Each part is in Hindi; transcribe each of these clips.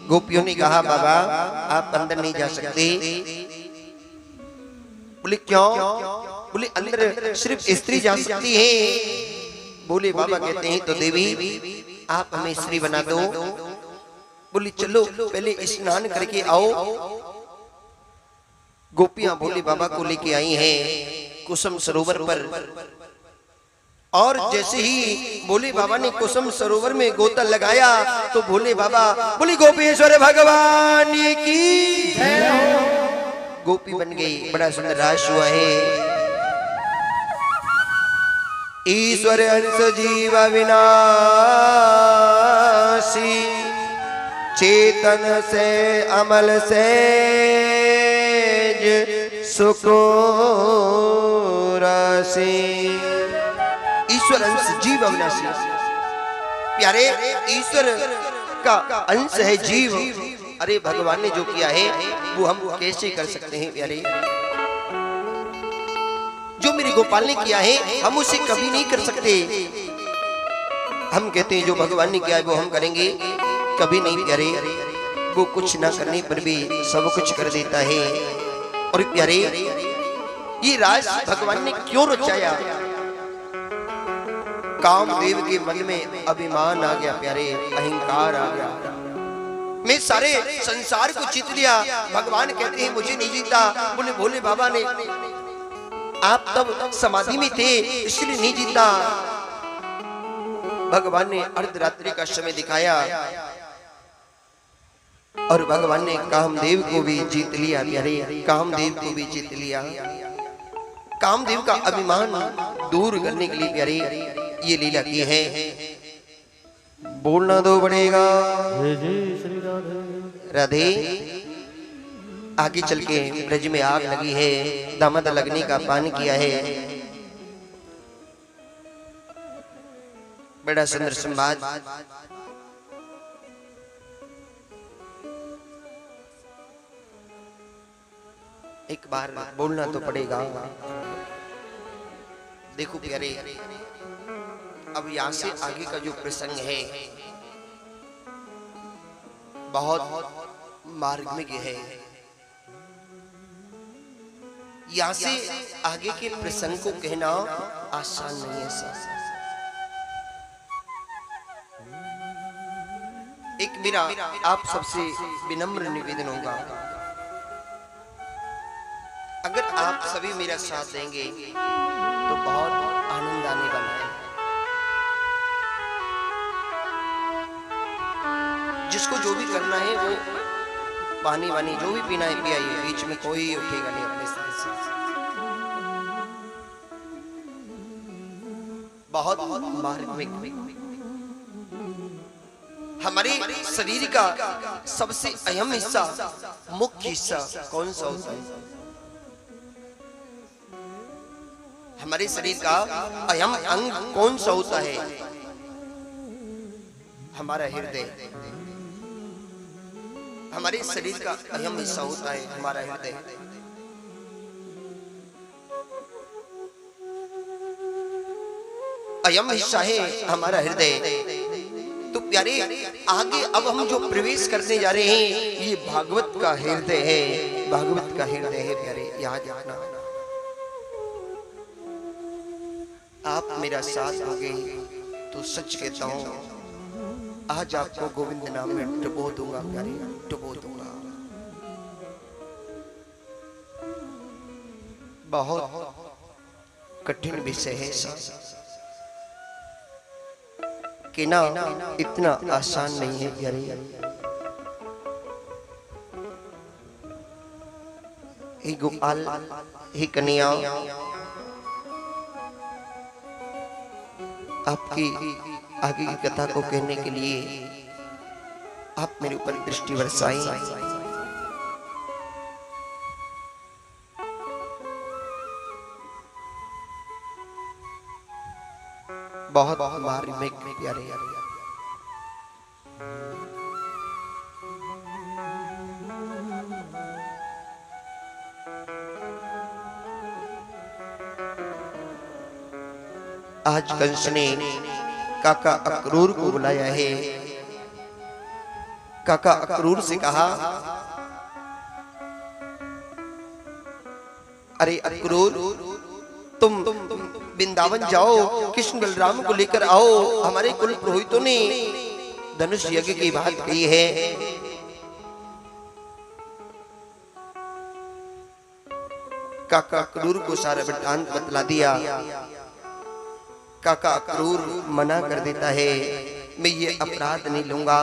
गोपियों ने कहा बाबा आप अंदर नहीं जा सकते। बोले क्यों? बोले अंदर सिर्फ स्त्री जा सकती है। बोले बाबा कहते हैं तो देवी आप हमें स्त्री बना दो। बोली चलो पहले स्नान करके आओ। गोपियां भोले बाबा को लेके आई हैं कुसुम सरोवर पर। और जैसे ही भोले बाबा ने कुसुम सरोवर में गोता लगाया तो भोले बाबा बोली गोपेश्वर भगवान की जय हो। गोपी बन गई। बड़ा सुंदर रास हुआ है। ईश्वर अंश जीव विनाशी चेतन से अमल से सुको राशि। ईश्वर अंश जीव अविनाशी। प्यारे ईश्वर का अंश है जीव। अरे भगवान ने जो किया है वो हम कैसे कर सकते हैं प्यारे? जो मेरे गोपाल ने किया है हम उसे कभी नहीं कर सकते। हम कहते हैं जो भगवान ने किया है वो हम करेंगे, कभी नहीं प्यारे। वो कुछ ना करने पर भी सब कुछ कर देता है। और प्यारे ये राज भगवान ने क्यों रचाया? कामदेव के मन में अभिमान आ गया प्यारे, अहंकार आ गया। मैं सारे संसार को जीत लिया। भगवान कहते हैं मुझे नहीं जीता। बोले भोले बाबा ने आप तब समाधि में थे इसलिए नहीं जीता। भगवान ने अर्धरात्रि का समय दिखाया और भगवान ने कामदेव को भी जीत लिया प्यारे। कामदेव को भी जीत लिया। कामदेव का अभिमान दूर करने के लिए प्यारे ये लीला की है। बोलना दो पड़ेगा राधे। आगे चल के ब्रज में आग लगी है, दामद लगने का पान किया है। बड़ा सुंदर संवाद। एक बार बोलना तो पड़ेगा। देखो प्यारे अब यहां से आगे का जो प्रसंग है बहुत मार्मिक है। यहां से आगे के प्रसंग को कहना आसान नहीं है सर। एक मेरा आप सबसे विनम्र निवेदन होगा, अगर आप सभी मेरा साथ देंगे तो बहुत आनंद आने वाला है। जिसको जो भी करना है वो पानी वानी जो भी पीना है पियाइए, बीच में कोई उठेगा नहीं अपने स्थान से। बहुत मार्मिक। हमारे शरीर का सबसे अहम हिस्सा, मुख्य हिस्सा कौन सा होता है? हमारे शरीर का अहम अंग कौन सा होता है? हमारा हृदय। हमारे शरीर का अहम हिस्सा होता है हमारा हृदय। अहम हिस्सा है हमारा हृदय। तो प्यारे आगे अब हम जो प्रवेश करने जा रहे हैं ये भागवत का हृदय है। भागवत का हृदय है प्यारे, याद रखना। आप मेरा साथ दोगे तो सच कहता हूं आज आपको गोविंद नाम में डुबो दूंगा प्यारे, डुबो दूंगा। बहुत कठिन विषय है कि ना इतना आसान नहीं है प्यारे। हे गोपाल, हे कन्या, आपकी आगे की कथा को कहने के लिए आप मेरे ऊपर दृष्टि बरसाएं। बहुत मार्मिक प्यारे। आज कंस ने काका अक्रूर को बुलाया है। काका अक्रूर से कहा, अरे अक्रूर, तुम वृंदावन जाओ, कृष्ण बलराम को लेकर आओ। हमारे कुल पुरोहितों ने धनुष यज्ञ की बात कही है। काका अक्रूर को सारा वृत्तांत बतला दिया। काका अक्रूर मना कर देता है, मैं ये अपराध नहीं लूंगा,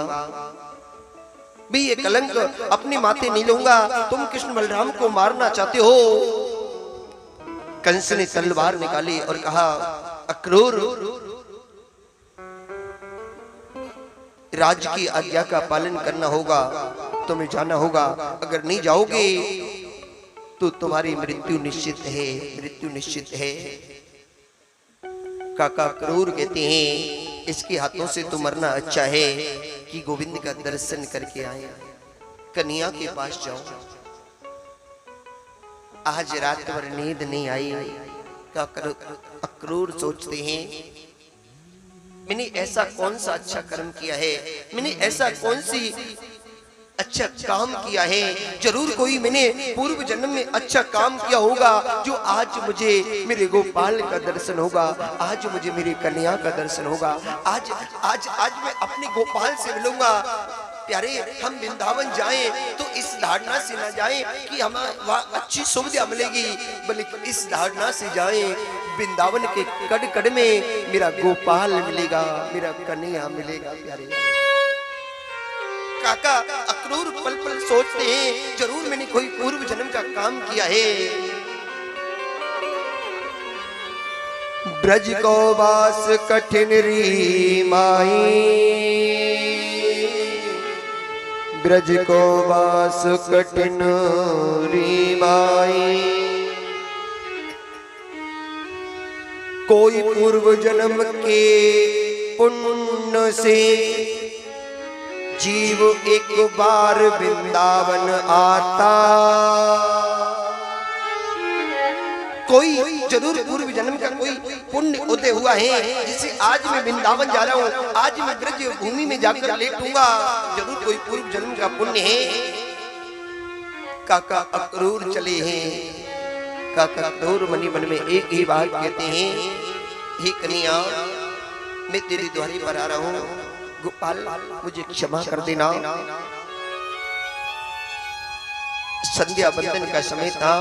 मैं ये कलंक अपने माथे नहीं लूंगा। तुम कृष्ण बलराम को मारना चाहते हो। कंस ने तलवार निकाली और कहा, अक्रूर, राज की आज्ञा का पालन करना होगा, तुम्हें जाना होगा। अगर नहीं जाओगे तो तुम्हारी मृत्यु निश्चित है, मृत्यु निश्चित है। काका अक्रूर कहते हैं, इसके हाथों से तो मरना अच्छा है कि गोविंद का दर्शन करके आए, कन्या के पास जाओ। आज रात भर नींद नहीं आई। काका अक्रूर सोचते हैं, मैंने ऐसा कौन सा अच्छा कर्म किया है, मैंने ऐसा कौन सी अच्छा काम किया है। जरूर कोई मैंने पूर्व जन्म में अच्छा काम किया होगा, जो आज मुझे मेरे गोपाल का दर्शन होगा, आज मुझे मेरी कन्या का दर्शन होगा। आज आज आज मैं अपने गोपाल से मिलूंगा। प्यारे, हम वृंदावन जाएं तो इस धारणा से ना जाएं कि हमें वहाँ अच्छी सुविधा मिलेगी, बल्कि इस धारणा से जाएं, वृंदावन के कड़ कड़ में मेरा गोपाल मिलेगा, मेरा कन्या मिलेगा। प्यारे, काका अक्रूर पल पल सोचते हैं, जरूर मैंने कोई पूर्व जन्म का काम किया है। ब्रज को वास कठिन री माई, ब्रज को वास कठिन री माई, कोई पूर्व जन्म के पुण्य से जीव एक बार वृंदावन आता। कोई जरूर पूर्व जन्म का कोई पुण्य उदय हुआ है, जिसे आज मैं वृंदावन जा रहा हूँ, आज मैं ब्रज भूमि में जाकर लेटूंगा। जरूर कोई पूर्व जन्म का पुण्य है। काका अक्रूर चले हैं। काका अक्रूर मनी मन में एक ही बात कहते हैं, हे कन्या, मैं तेरी द्वारी पर आ रहा हूँ, गोपाल मुझे क्षमा कर देना। संध्या बंदन का समय था।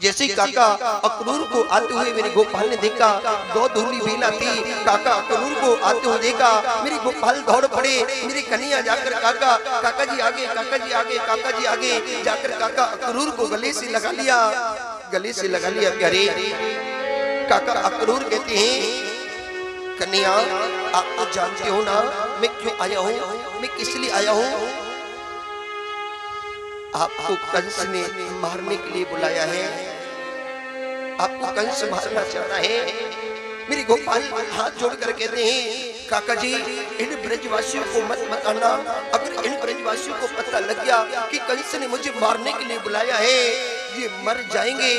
जैसे काका अक्रूर को आते हुए मेरे गोपाल ने देखा, दो धूली बेला थी, काका अक्रूर को आते हुए देखा, मेरे गोपाल दौड़ पड़े। मेरी कन्या जाकर काका जी आगे, काका जी आगे, काका जी आगे जाकर काका अक्रूर को गले से लगा लिया, गले से लगा लिया। प्यारे, काका अक्रूर कहते हैं, कन्या, आप तो जानते हो ना मैं क्यों आया हूँ, मैं किस लिए आया हूँ। आपको कंस ने मारने के लिए बुलाया है, आपको कंस मारना चाहता है। मेरे गोपाल हाथ जोड़कर कहते हैं, काका जी, इन ब्रजवासियों को मत आना। अगर इन ब्रजवासियों को पता लग गया कि कंस ने मुझे मारने के लिए बुलाया है, ये मर जाएंगे,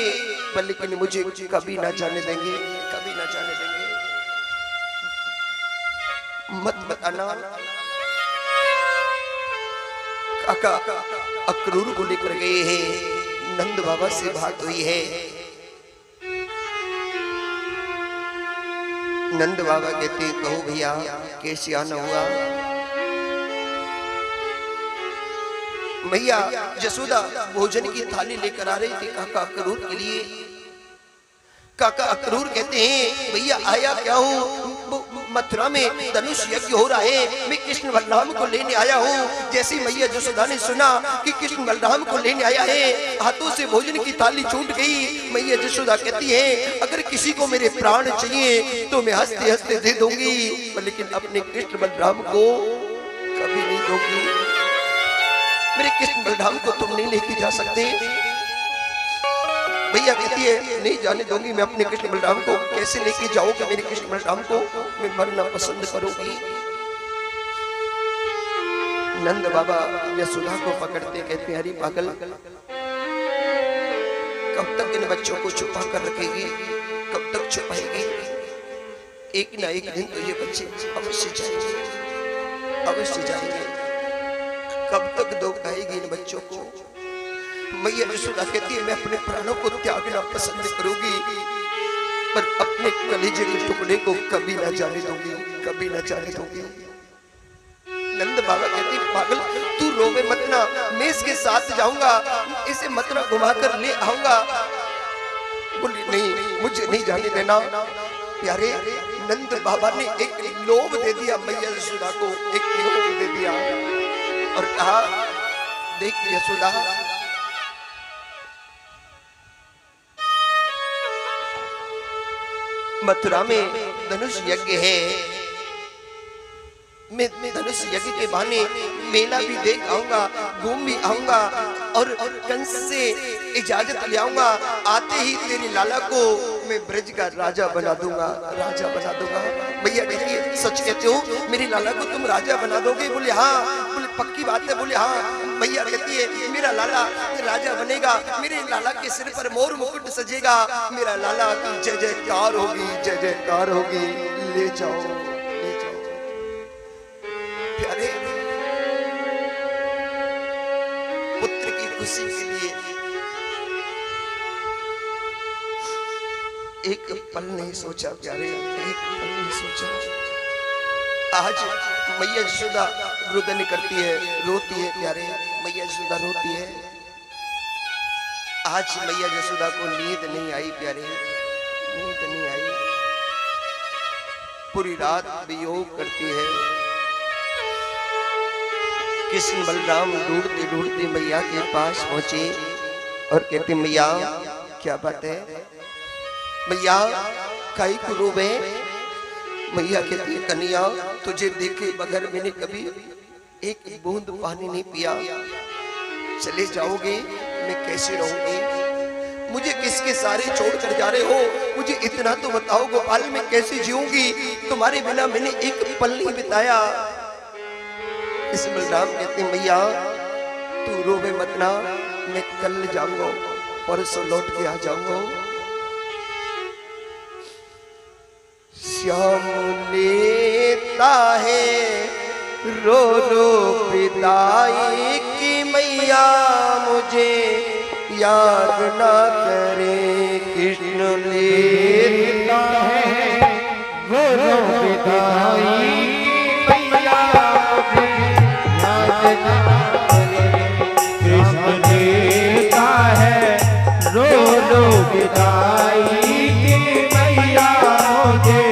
लेकिन मुझे कभी ना जाने देंगे, कभी ना जाने देंगे। मत आना। काका अक्रूर को लेकर गए हैं, नंद बाबा से बात हुई है। नंद बाबा कहते, कहो भैया कैसे आना हुआ। भैया यशोदा भोजन की थाली लेकर आ रही थी काका अक्रूर के लिए। काका अक्रूर कहते हैं, भैया आया क्या हूँ, मथुरा में धनुष यज्ञ हो रहा है, मैं कृष्ण बलराम को लेने आया हूँ। जैसी मैया यशोदा ने सुना कि कृष्ण बलराम को लेने आया है, हाथों से भोजन की थाली छूट गई। मैया यशोदा कहती है, अगर किसी को मेरे प्राण चाहिए तो मैं हंसते हंसते दे दूंगी, लेकिन अपने कृष्ण बलराम को कभी नहीं दूंगी। मेरे कृष्ण बलराम को तुम नहीं लेके जा सकते। भैया कहती है, नहीं जाने दूंगी, मैं अपने कृष्ण बलराम को कैसे लेके जाऊंगा। मेरे कृष्ण बलराम को मैं मरना पसंद करूंगी। नंद बाबा यशोदा को पकड़ते कहते, हरी पागल, कब तक इन बच्चों को छुपा कर रखेगी, कब तक छुपाएगी। एक ना एक दिन तो ये बच्चे अवश्य जाएंगे। अवश्य जाएंगे। कब तक दुख आएगी इन बच्चों को? मैया यशोदा कहती है मैं अपने प्राणों को त्यागना पसंद करूंगी, पर अपने कलेजे के टुकड़े को कभी ना जाने दूंगी, कभी ना जाने दूंगी। नंद बाबा कहते पागल तू रोवे मत ना, मैं इसके साथ जाऊंगा, इसे मथुरा घुमाकर ले आऊंगा। बोली नहीं, मुझे नहीं जाने देना। प्यारे नंद बाबा ने एक लोभ दे दिया मैया यशोदा को, एक लोभ दे दिया और कहा देख यशोदा, मथुरा में धनुष यज्ञ है, मैं धनुष यज्ञ के बहाने मेला भी देख आऊंगा, घूम भी आऊंगा और कंस से इजाजत ले आऊंगा। आते ही तेरी लाला को मैं ब्रज का राजा बना दूंगा, राजा बना दूंगा। भैया देखिए सच कहते हो मेरी लाला को तुम राजा बना दोगे? बोले हाँ। बोले पक्की बात है? बोले हाँ। भैया कहती है मेरा लाला राजा बनेगा, मेरे लाला के सिर पर मोर मुकुट सजेगा, मेरा लाला की जय जयकार होगी, जय जयकार होगी। ले जाओ, ले जाओ। प्यारे पुत्र की खुशी के लिए एक पल नहीं सोचा प्यारे, एक पल नहीं सोचा। आज मैया यशोदा रुदन करती है, रोती है प्यारे, मैया यशोदा रोती है। आज मैया यशोदा को नींद नहीं आई प्यारे, नींद नहीं आई। पूरी रात वियोग करती है। कृष्ण बलराम ढूंढते ढूंढते मैया के पास पहुंचे और कहते मैया क्या बात है? मैया काई को रोवे? मैया कहती है कन्हैया तुझे देखे बगैर मैंने कभी एक बूंद पानी नहीं पिया, चले जाओगे मैं कैसे रहूंगी? मुझे किसके सारे छोड़ कर जा रहे हो? मुझे इतना तो बताओ गोपाल मैं कैसे जीऊंगी? तुम्हारे बिना मैंने एक पल नहीं बिताया। इस बलराम कहते मैया तू रोवे मत ना, मैं कल जाऊंगा, परसों लौट के आ जाऊंगा। श्याम लेता है रो रो विदाई की मैया मुझे याद ना करे। कृष्ण लेता है रो रो विदाई मैया मुझे याद ना करे। कृष्ण लेता है रो रो विदाई की मैया मुझे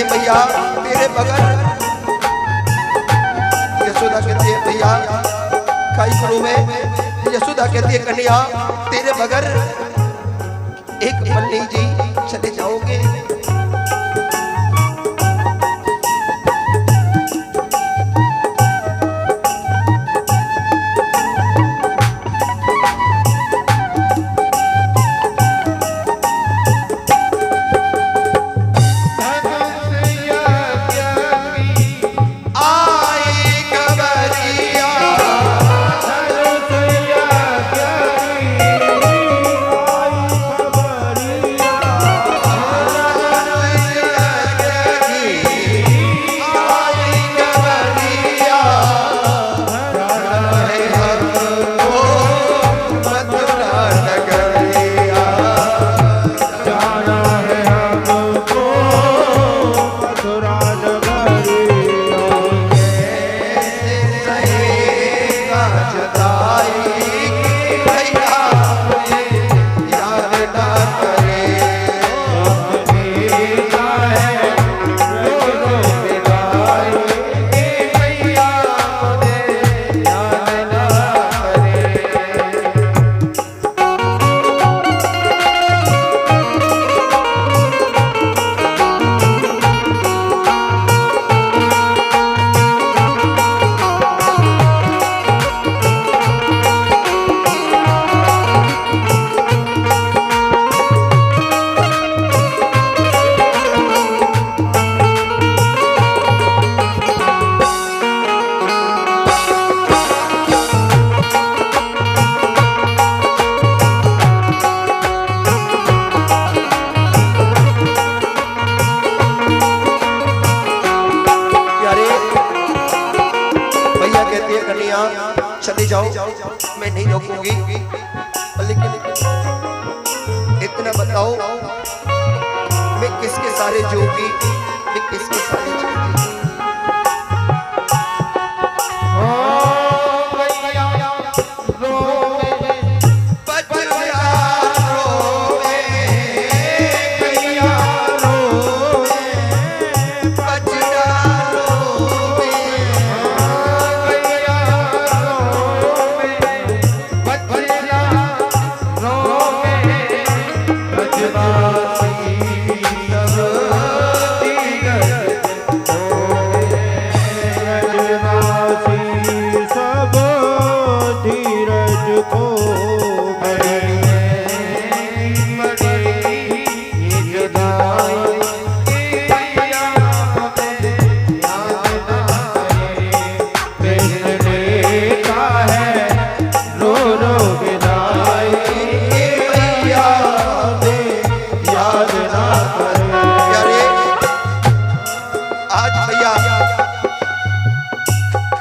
भैया तेरे बगैर, यशोदा कहती है भैया काई करूं मैं? यशोदा कहती है कन्हैया तेरे बगैर एक पल नहीं जी, चले जाओगे। कन्हैया चले जाओ, मैं नहीं रोकूंगी, लेकिन इतना बताओ मैं किसके सारे जोगी, मैं किसके सारे जोगी?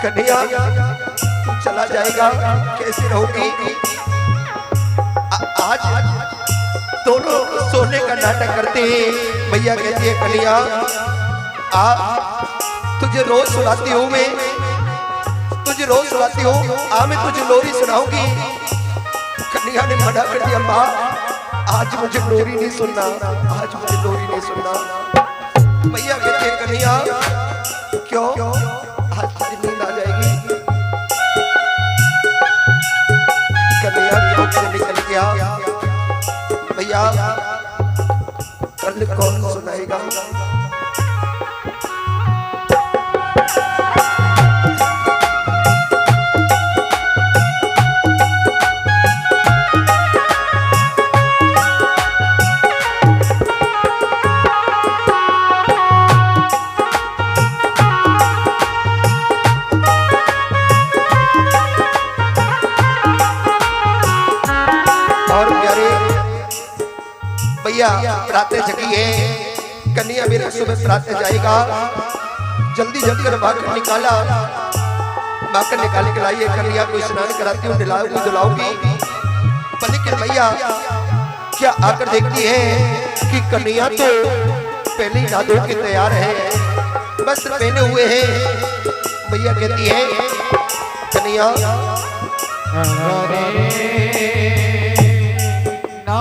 कन्हैया चला जाएगा, कैसे रहोगी? आज दोनों सोने का नाटक करते हैं। भैया कहती है कन्हैया तुझे रोज सुनाती हूँ, मैं तुझे रोज सुनाती हूँ, मैं तुझे लोरी सुनाऊंगी। कन्हैया ने मना कर दिया, माँ आज मुझे लोरी नहीं सुनना, आज मुझे लोरी नहीं सुनना। भैया कहते हैं कन्हैया क्यों, आज तुझे नींद आ जाएगी। कन्हैया चौक से निकल गया। भैया कल कौन सुनाएगा? प्रातः जगी है, कन्हैया मेरा सुबह प्रातः जाएगा, जल्दी जल्दी कर भाकर निकाला, भाकर निकाले के लाइए। कन्हैया को स्नान कराती हूँ, दिलाऊंगी धुलाऊंगी। लेकिन भैया क्या आकर देखती है कि कन्हैया तो पहले ही नहा धो के तैयार है, वस्त्र पहने हुए हैं। भैया कहती है कन्हैया ना जाने ना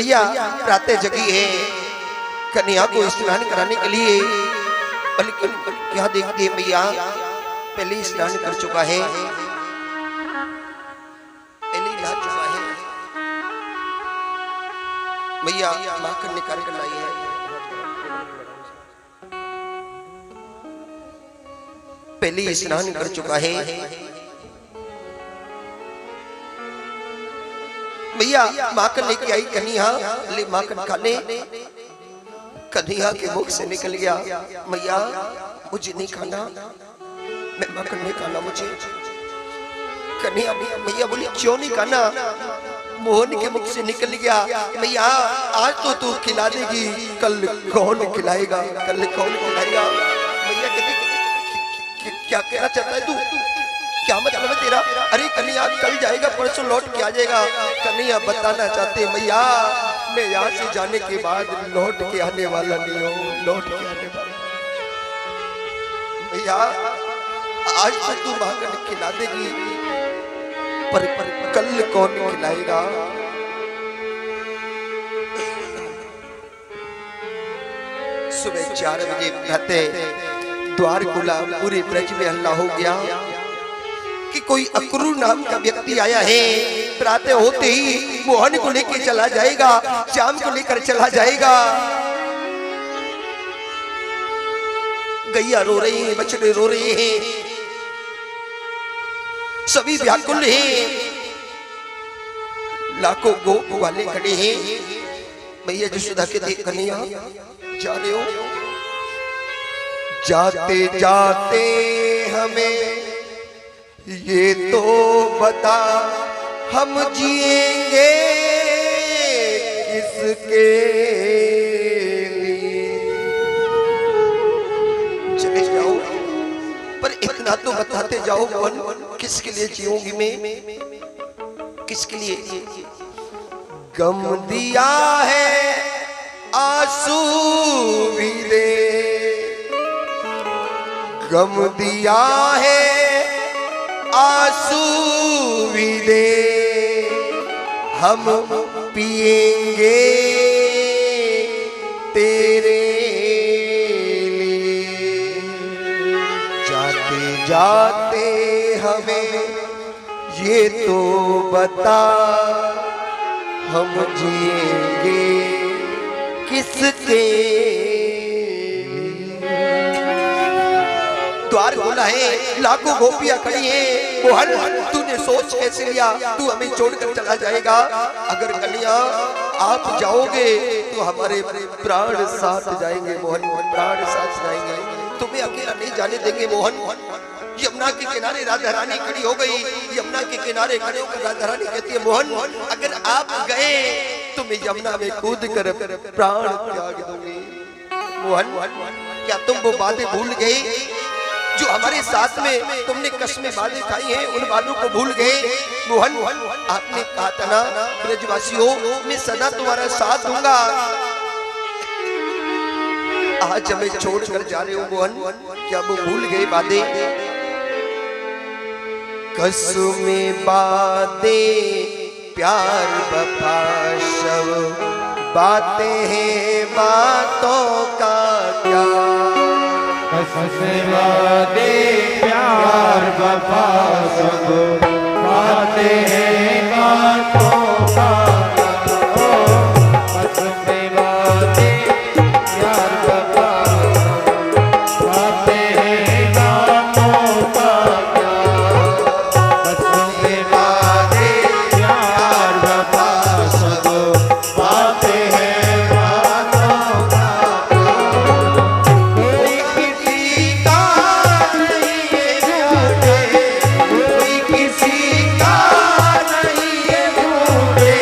मैया प्रातः जगी है कन्या को स्नान कराने के लिए, लेकिन क्या देखती है मैया पहले स्नान कर चुका है, पहले नहा चुका है। मैया माखन निकाल कर लाई है, पहले स्नान कर चुका है। मैया माखन लेके आई, कन्हैया ले माखन खा ले। कन्हैया के मुख से निकल गया, मैया मुझे नहीं खाना, मैं माखन नहीं खाना मुझे। कन्हैया मैया बोली क्यों नहीं खाना? मोहन के मुख से निकल गया, मैया आज तो तू खिला देगी, कल कौन खिलाएगा, कल कौन खिलाएगा? मैया कहती क्या कहना चाहता है तू, क्या मतलब है तेरा? अरे कन्हैया कल जाएगा परसों लौट के आ जाएगा। कन्हैया बताना चाहते मैया मैं यहाँ से जाने के बाद लौट के आने वाला नहीं हूँ, लौट के आने वाला। मैया आज तो तू माखन खिला देगी, पर कल कौन खिलाएगा? सुबह 4 बजे प्रातः द्वार खुला, पूरे ब्रज में हल्ला हो गया कि कोई अक्रूर नाम का व्यक्ति आया है, प्रातः होते ही मोहन को लेकर चला जाएगा, श्याम को लेकर चला जाएगा। गैया रो रही है, बछड़े रो रहे हैं, सभी व्याकुल हैं, लाखों गोप वाले खड़े हैं। मैया यशोदा के देख कन्हैया जा रहे हो, जाते जाते हमें ये तो बता हम जिएंगे किसके लिए? चले जाओ, पर इतना तो बताते जाओ किसके लिए जिऊंगी मैं, किसके लिए? गम दिया है आंसू भी दे, गम दिया है आंसू भी दे, हम पिएंगे तेरे लिए। जाते जाते हमें ये तो बता हम जिएंगे किसके? द्वार खोला है, लाखों गोपियां खड़ी हैं। मोहन तूने सोच कैसे लिया, तू हमें छोड़कर चला जाएगा? अगर कन्हैया आप जाओगे तो हमारे प्राण साथ जाएंगे मोहन, प्राण साथ जाएंगे, तुम्हें अकेला नहीं जाने देंगे मोहन। यमुना के किनारे राधा रानी खड़ी हो गई, यमुना के किनारे खड़े होकर राधा रानी कहती है मोहन अगर आप गए तो मैं यमुना में कूद कर प्राण त्याग दूंगी। मोहन क्या तुम वो बातें भूल गए जो हमारे साथ में तुमने कसमें बातें खाई हैं, उन बातों को भूल गए? मोहन आपने कहा था ना ब्रजवासियों मैं सदा तुम्हारा साथ दूंगा, आज हमें छोड़कर जा रहे हो मोहन, क्या वो भूल गए बातें? कसमें बातें प्यार वफा सब बातें हैं बातों का क्या? कसमें बातें प्यार वफा सब बातें हैं बातों का क्या? कसमें बातें प्यार वफा सब बातें हैं बातों का क्या? कसमें बातें प्यार वफा सब बातें हैं बातों का कोई किसी का नहीं है झूठे,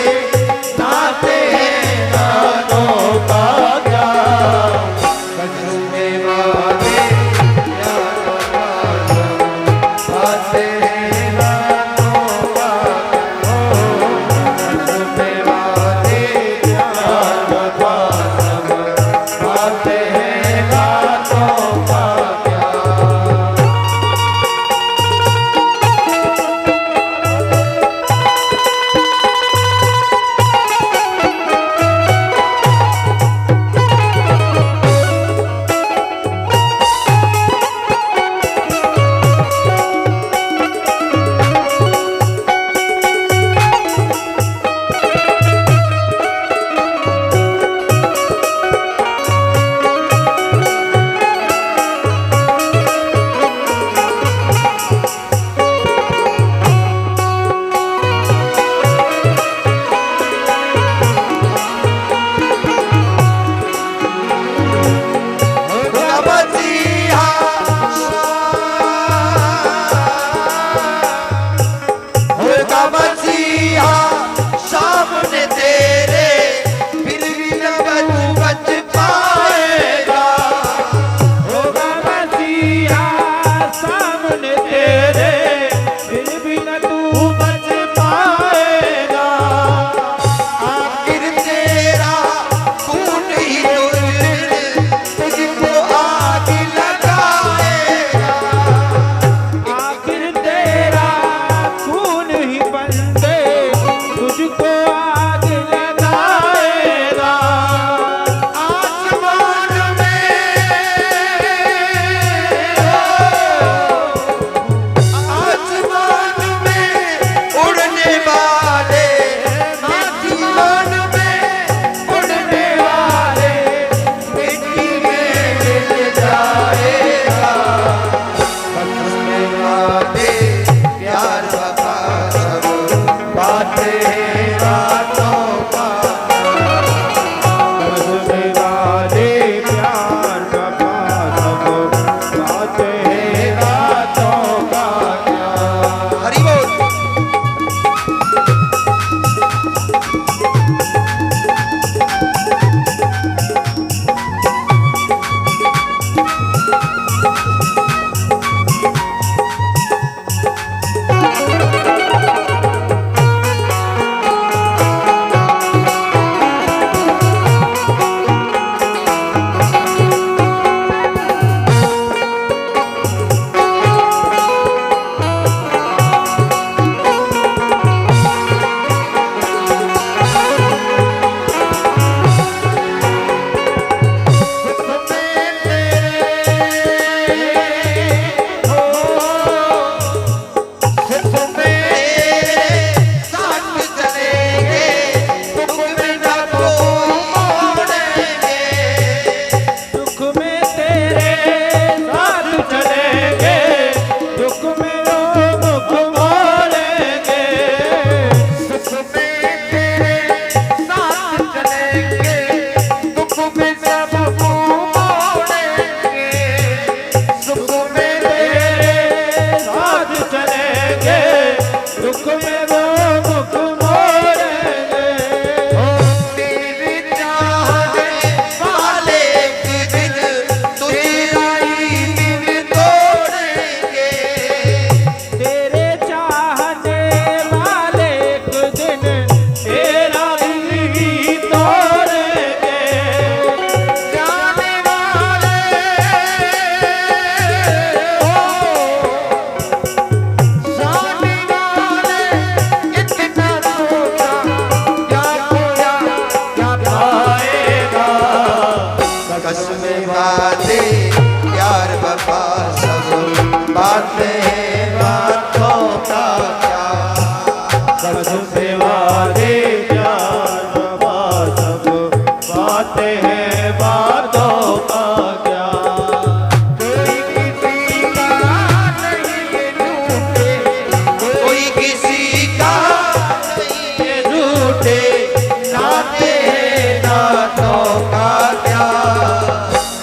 बातें हैं बातों का क्या, कसम से वादे प्यार वफा सब बातें हैं बातों का क्या। कोई किसी का ये झूठे नाते हैं नातों का क्या,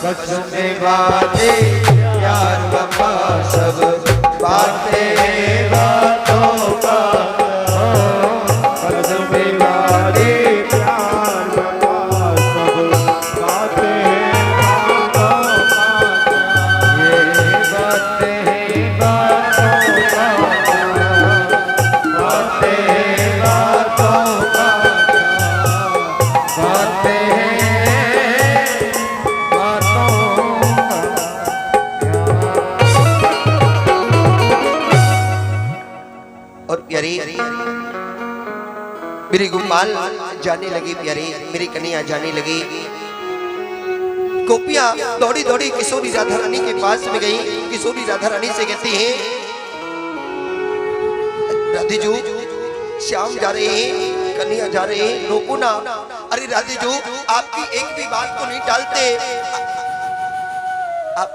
कसम से वादे प्यार वफा सब बातें हैं बातों का क्या, कसम से वादे प्यार वफा सब बातें हैं बातों का क्या। ये बातें हैं बातों का क्या, बातें हैं बातों का क्या, बातें हैं बातों का और प्यारी मेरी गोपाल जाने लगी, प्यारी मेरी कन्या जाने लगी। गोपियां दौड़ी दौड़ी किशोरी राधा रानी के पास में गई। किशोरी राधा रानी से कहती हैं, राधे जो श्याम जा रहे हैं, कन्या जा रहे हैं, रोको ना। अरे राधे जो आपकी एक भी बात को नहीं टालते, आप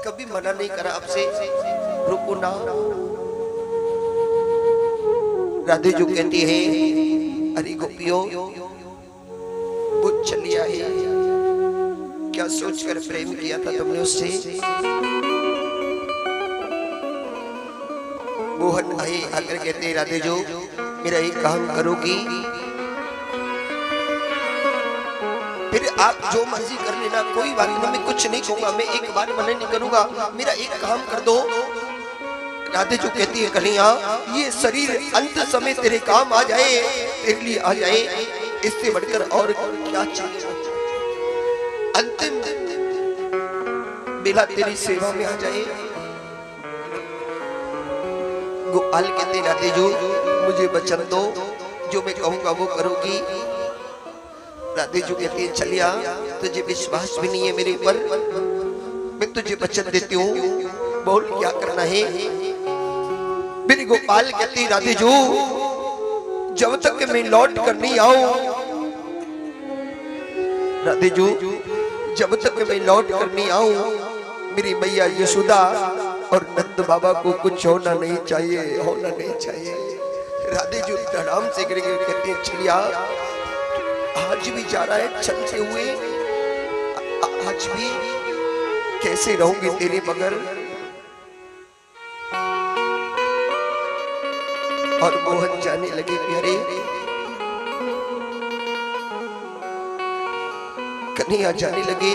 कभी मना नहीं करा आपसे, रुको ना। राधे जो कहती है, अरे गोपियों वो चलिया है, क्या सोचकर प्रेम किया था तुमने उससे। मोहन आए आकर कहते, राधे जो मेरा एक काम करोगी, फिर आप जो मर्जी कर लेना, कोई बात नहीं, मैं कुछ नहीं कहूंगा, मैं एक बार मना नहीं करूंगा, मेरा एक काम कर दो। राधे जो कहती है, कन्हैया ये शरीर अंत समय तेरे काम आ जाए, तेरे लिए आ जाए, इससे बढ़कर और क्या चाहिए। अंतिम बेला तेरी सेवा में आ जाए। गोपाल कहते, राधे जो मुझे वचन दो, जो मैं कहूंगा वो करोगी। राधे जो कहती है, चलिया तुझे विश्वास भी नहीं है मेरे ऊपर, मैं तुझे वचन देती हूँ, बोल क्या करना है। मेरी गोपाल कहती, राधे जो जब तक मैं लौट कर नहीं आऊं, राधे जो जब तक मैं लौट कर नहीं आऊं, मेरी मैया यशोदा और नंद बाबा को कुछ होना नहीं चाहिए, होना नहीं चाहिए। राधे जो आराम से करके कहती है, चलिया आज भी जा रहा है चलते हुए, आज भी कैसे रहूंगी तेरे बगैर। और मोहन जाने लगे, प्यारे कन्हैया जाने लगे।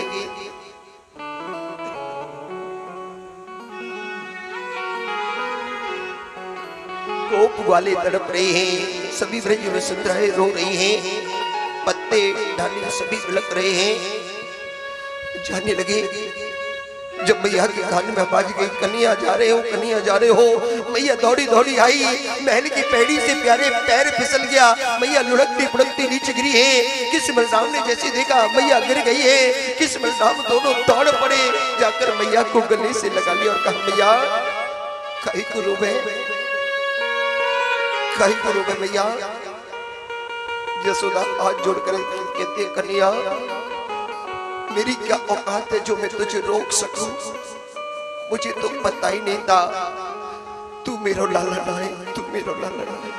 गोप वाले तड़प रहे हैं, सभी ब्रज में सुंदराएं रो रही हैं, पत्ते डाली सभी बिलक रहे हैं। जाने लगे, जब मैया के कान में आवाज गई, कन्हैया जा रहे हो, कन्हैया जा रहे हो। मैया दौड़ी दौड़ी आई, महल की पैड़ी से प्यारे पैर फिसल गया, मैया लुढ़कती पुढ़कती नीचे गिरी है। किस बलराम ने जैसे देखा मैया गिर गई है, किस बलराम दोनों दौड़ पड़े, जाकर मैया को गले से लगा लिया और कहा, मैया काहे को रोवे, काहे को रोवे मैया। यशोदा हाथ जोड़कर कहते, कन्हैया मेरी क्या औकात है जो मैं तुझे रोक सकूं, मुझे तो पता ही नहीं था तू मेरा लाला है, तू मेरा लाला है।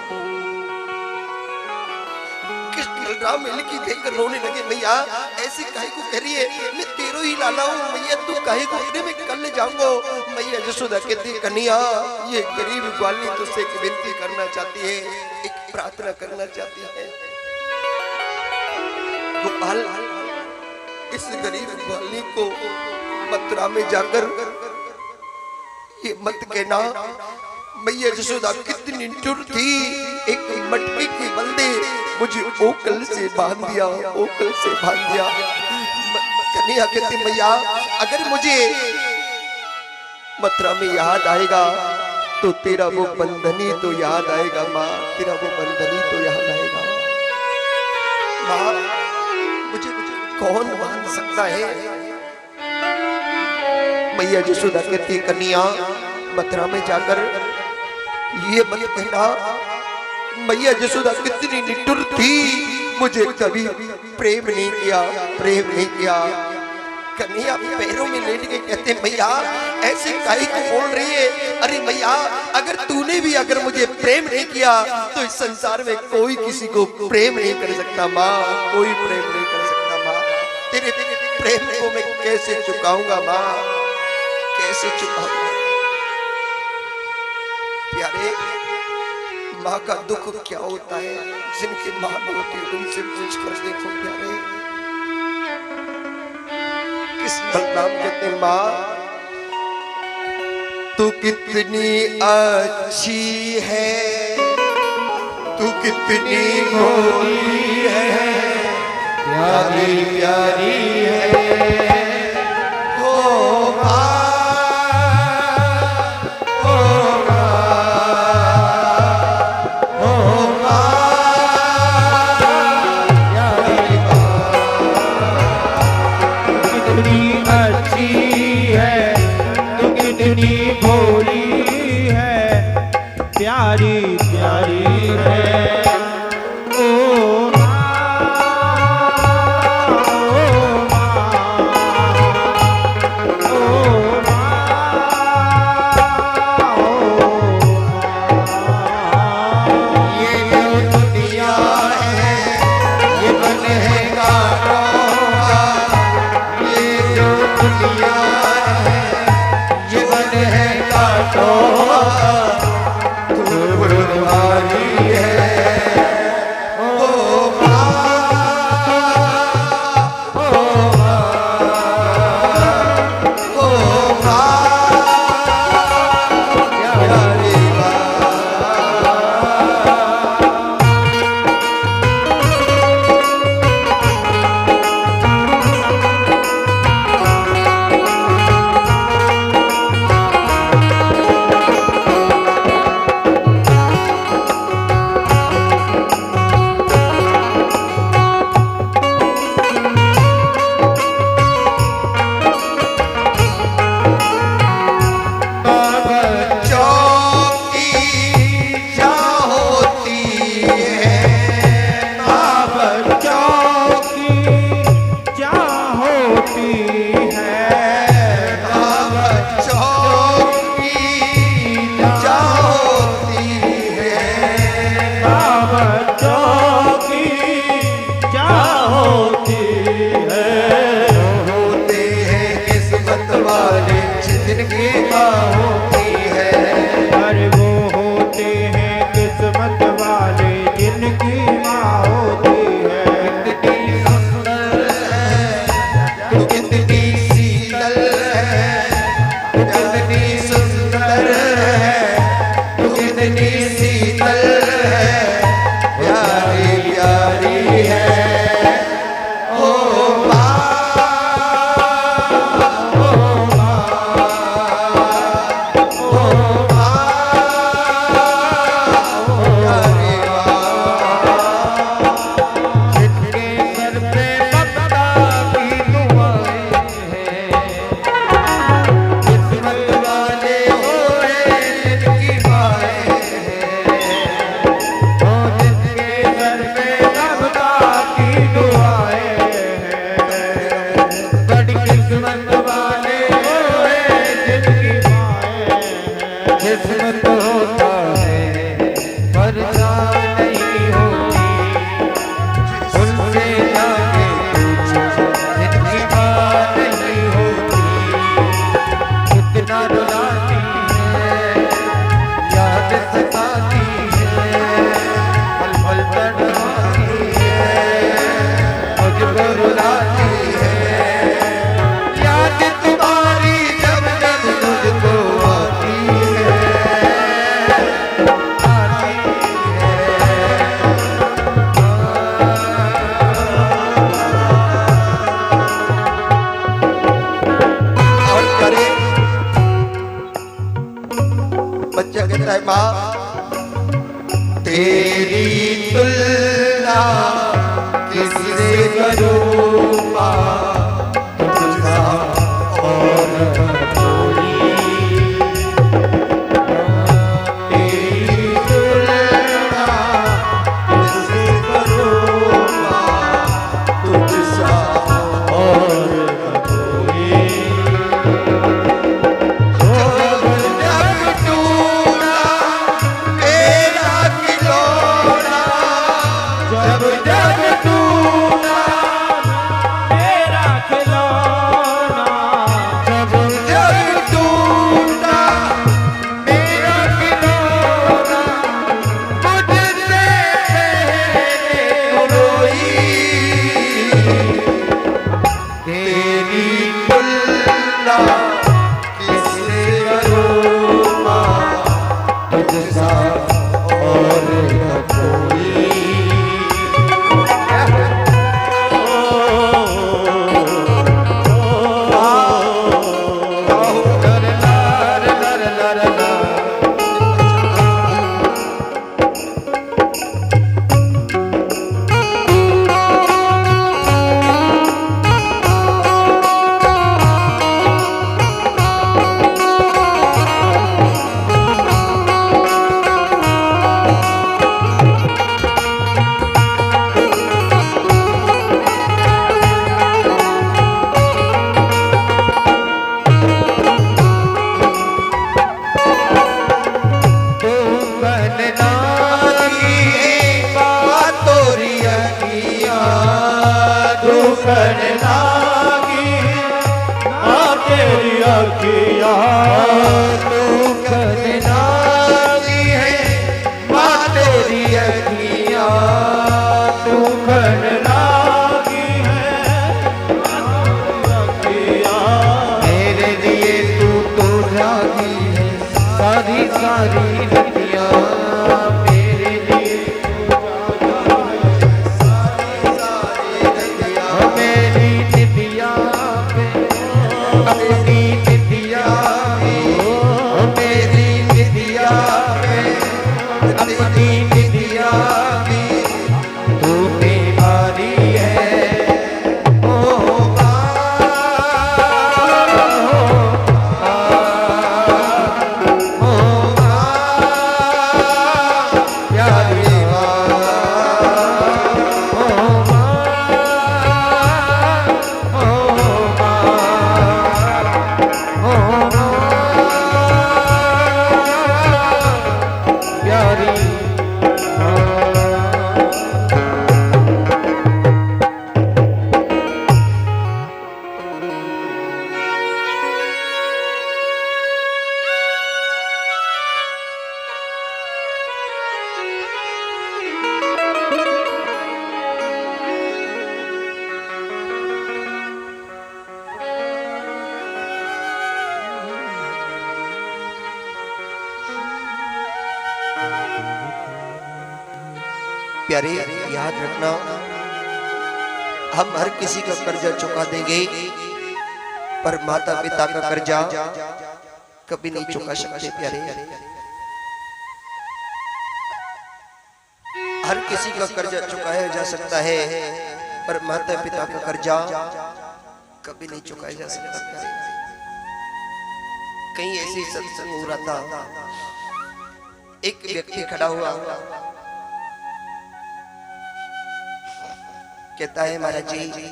कृष्ण बलराम मिल की देखकर रोने लगे, मैया ऐसे काहे को कह रही है, मैं तेरो ही लाला हूँ, मैया तू काहे को कह, मैं कल ले जाऊंगा। मैया यशोदा कहती, कन्हैया ये गरीब ग्वाली तुझसे एक विनती करना चाहती है, एक प्रार्थना करना चाहती है। गोपाल इस गरीब ग्वाली को मथुरा में जाकर ये मत कहना, मैया यशोदा कितनी निठुर थी, एक मटके के बंदे मुझे ओकल से बांध दिया, ओकल से बांध दिया। कन्हैया कहती, मैया अगर मुझे मथुरा में याद आएगा तो तेरा वो बंधन ही तो याद आएगा माँ, तेरा वो बंधन ही तो याद आएगा माँ, मुझे कौन मान सकता है। मैया यशोदा कहती, कन्हैया मथुरा में जाकर ये मत कहना मैया यशोदा कितनी निठुर थी, मुझे कभी प्रेम नहीं किया, प्रेम नहीं किया। कन्हैया पैरों में लेट के कहते मैया ऐसे काहे को बोल रही है? अरे मैया अगर तूने भी अगर मुझे प्रेम नहीं किया तो इस संसार में कोई किसी को प्रेम नहीं कर सकता माँ, कोई प्रेम नहीं कर सकता माँ। तेरे प्रेम को मैं कैसे चुकाऊंगा माँ, कैसे चुकाऊंगा? प्यारे माँ का दुख क्या होता है, जिनकी माँ न होती उनसे पूछ कर देखो प्यारे। किस बलराम कहते माँ तू कितनी अच्छी है, तू कितनी भोली है, प्यारी प्यारी है हो माँ, हो प्यारी प्यारी है ओ ये जो दुनिया है ये बन है गाना, ये जो दुनिया है ये बन है गाना, तेरी तुलना किससे करूं माँ, तुझसा और कोई जागी है सारी सारी रतियाँ मेरे लिए तू जागा है सारी सारी रतियाँ मेरी निदिया पे अपनी निदिया पे मेरी निदिया पे अपनी निदिया पे तूने हारी है प्यारे याद रखना, हम हर किसी का कर्जा चुका देंगे पर माता पिता का कर्जा कभी नहीं चुका सकते। प्यारे हर किसी का कर्जा चुकाया जा सकता है पर माता पिता का कर्जा कभी नहीं चुकाया जा सकता। प्यारे कहीं ऐसी सत्संग हो रहा था, एक व्यक्ति खड़ा हुआ कहता है महाराज जी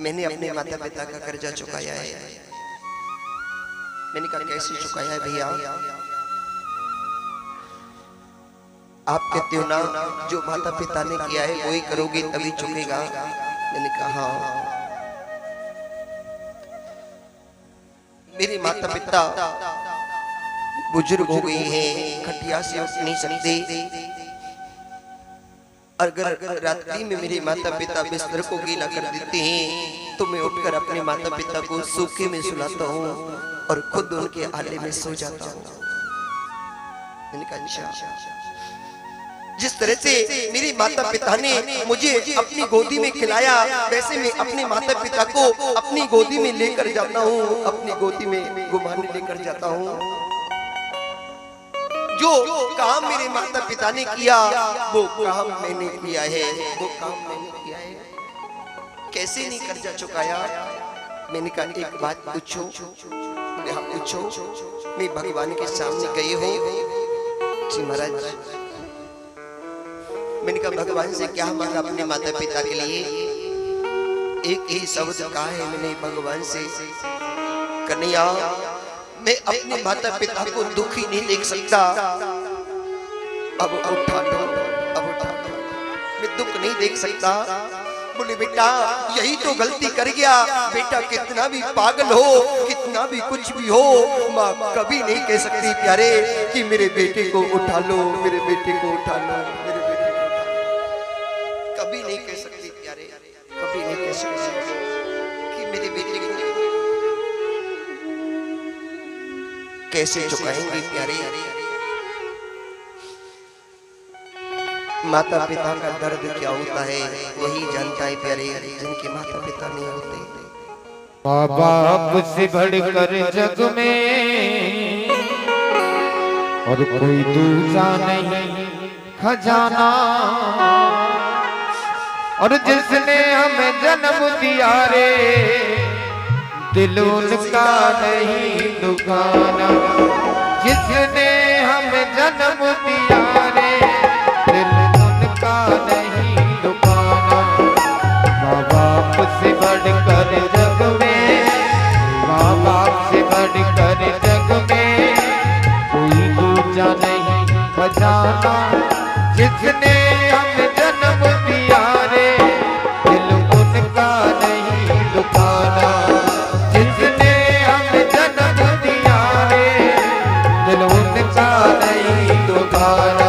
मैंने अपने माता पिता का कर्जा चुकाया है। मैंने कहा कैसे चुकाया है भैया? आप कहते हो ना जो माता पिता ने किया है वही करोगे तभी चुकेगा। मैंने कहा हाँ, मेरे माता पिता बुजुर्ग हो गए हैं, खटिया से उठ नहीं सकते। अगर रात्रि में मेरे माता पिता बिस्तर को गीला कर देते हैं तो मैं उठकर अपने माता पिता को सूखे में सुलाता हूँ और खुद उनके आले में सो जाता हूँ। मैंने कहा अच्छा, जिस तरह से मेरे माता पिता ने मुझे अपनी गोदी में खिलाया वैसे मैं अपने माता पिता को अपनी गोदी में लेकर जाता हूँ, अपनी गोदी में घुमाने लेकर जाता हूँ। जो काम मेरे माता पिता ने किया वो काम मैंने किया है, वो काम मैंने किया है। कैसे नहीं कर्जा चुकाया? मैंने कहा एक बात पूछो। बोले हाँ पूछो। मैं भगवान के सामने गए हो जी महाराज। मैंने कहा भगवान से क्या मांगा अपने माता पिता के लिए? एक ही शब्द कहा है मैंने भगवान से, कन्हैया मैं अपने माता पिता को दुखी नहीं देख सकता, अब उठा लो, अब उठा लो, मैं दुख नहीं देख सकता। बोले बेटा यही तो गलती कर गया। बेटा कितना भी पागल हो, कितना भी कुछ भी हो, माँ कभी नहीं कह सकती प्यारे कि मेरे बेटे को उठा लो, मेरे बेटे को उठा लो, मेरे बेटे को उठा लो। कभी नहीं कह सकती प्यारे, कभी नहीं कह सकती कि मेरे बेटे को कैसे चुकाएंगे प्यारे? माता पिता का दर्द क्या होता है वही जानता है प्यारे, जिनके माता पिता नहीं होते। माँ बाप से बढ़कर जग में और कोई दूसरा नहीं खजाना, और जिसने हमें जन्म दिया रे दिल उनका नहीं दुखाना, जिसने हमें जन्म दिया रे दिल उनका नहीं दुखाना। माँ बाप से बढ़कर जग में, माँ बाप से बढ़कर जग में कोई दूजा नहीं खजाना, जिसने हमें जन्म दिया रे दिल उनका नहीं दुखाना, जिसने हमें जन्म दिया रे दिल उनका नहीं दुखाना।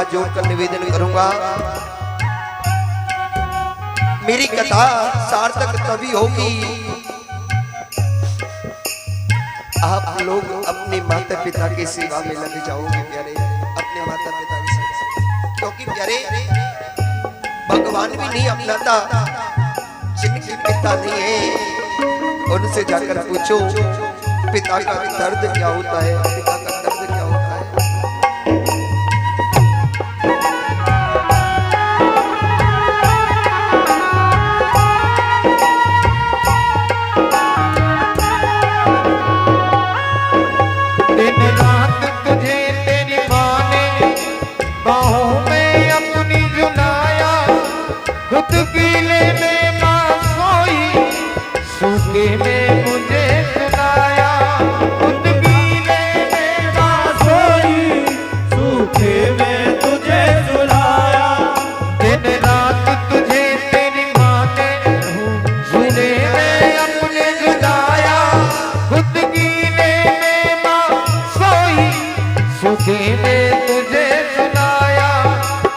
हाथ जोड़कर निवेदन करूंगा, मेरी कथा सार्थक तभी होगी आप लोग अपने माता पिता की सेवा में लग जाओगे प्यारे, अपने माता पिता की सेवा। क्योंकि प्यारे भगवान भी नहीं अपनाता जिनके पिता नहीं है, उनसे जाकर पूछो पिता का दर्द क्या होता है, पिता का दर्द क्या होता है। दिन रात तुझे तेरी माँ ने बाहों में अपनी जुलाया, खुद गीले में माँ सोई, सूखे में मुझे सुलाया। खुद गीले में माँ सोई, सूखे में तुझे सुलाया। दिन रात तुझे तेरी माँ ने झूले में अपने जुलाया, खुद गीले में माँ सोई, सूखे में तुझे सुलाया।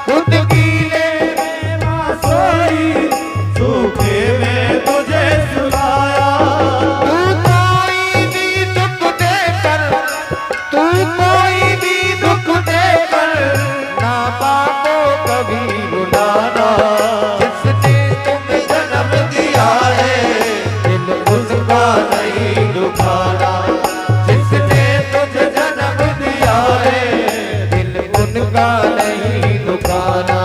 खुद गीले में माँ सोई, सूखे में तुझे सुलाया। तू कोई भी दुख देकर, तू कोई भी दुख देकर ना पाको कभी रुलाना। जिसने तुम्हें जन्म दिया है दिल उसका नहीं दुखाना। जिसने तुझे जन्म दिया है दिल उनका नहीं दुखाना।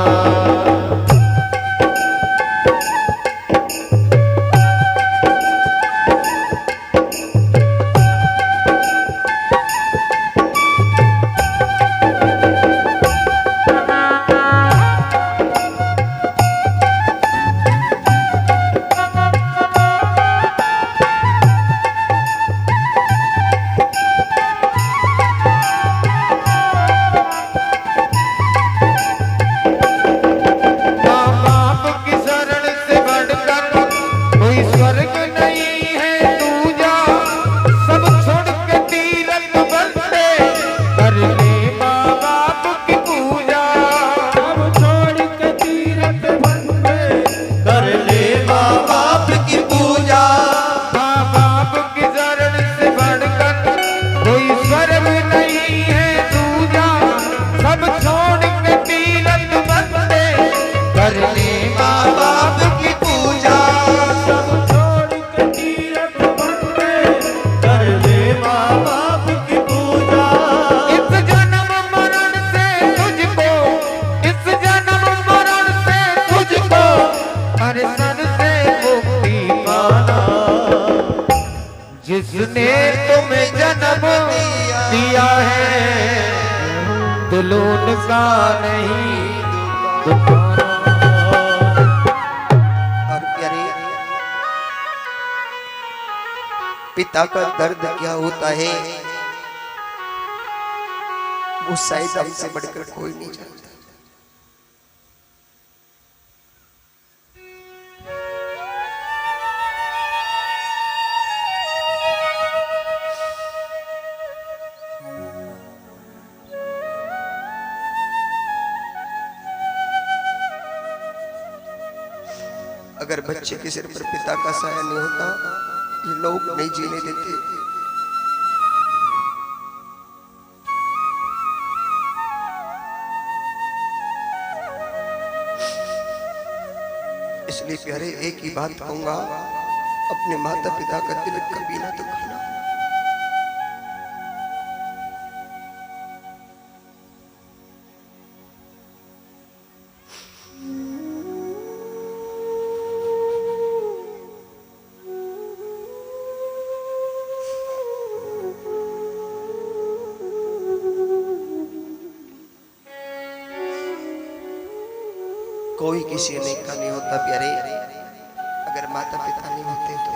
जिसने तुम्हें जन्म दिया है दिल उनका नहीं दुखाना। और प्यारे पिता का दर्द क्या होता है वो शायद हमसे बढ़कर कोई नहीं जानता। अगर बच्चे के सिर पर पिता का साया नहीं होता ये लोग नहीं जीने देते। इसलिए प्यारे एक ही बात कहूंगा, अपने माता पिता का दिल कभी ना दुखाना। कोई किसी ने का नहीं होता प्यारे, अगर माता पिता नहीं होते तो।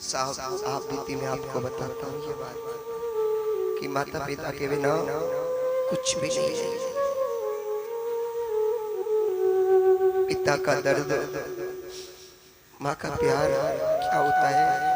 साहब आप बीती में आपको बताता हूँ ये बात कि माता पिता के बिना कुछ भी नहीं है। पिता का दर्द, माँ का प्यार क्या होता है।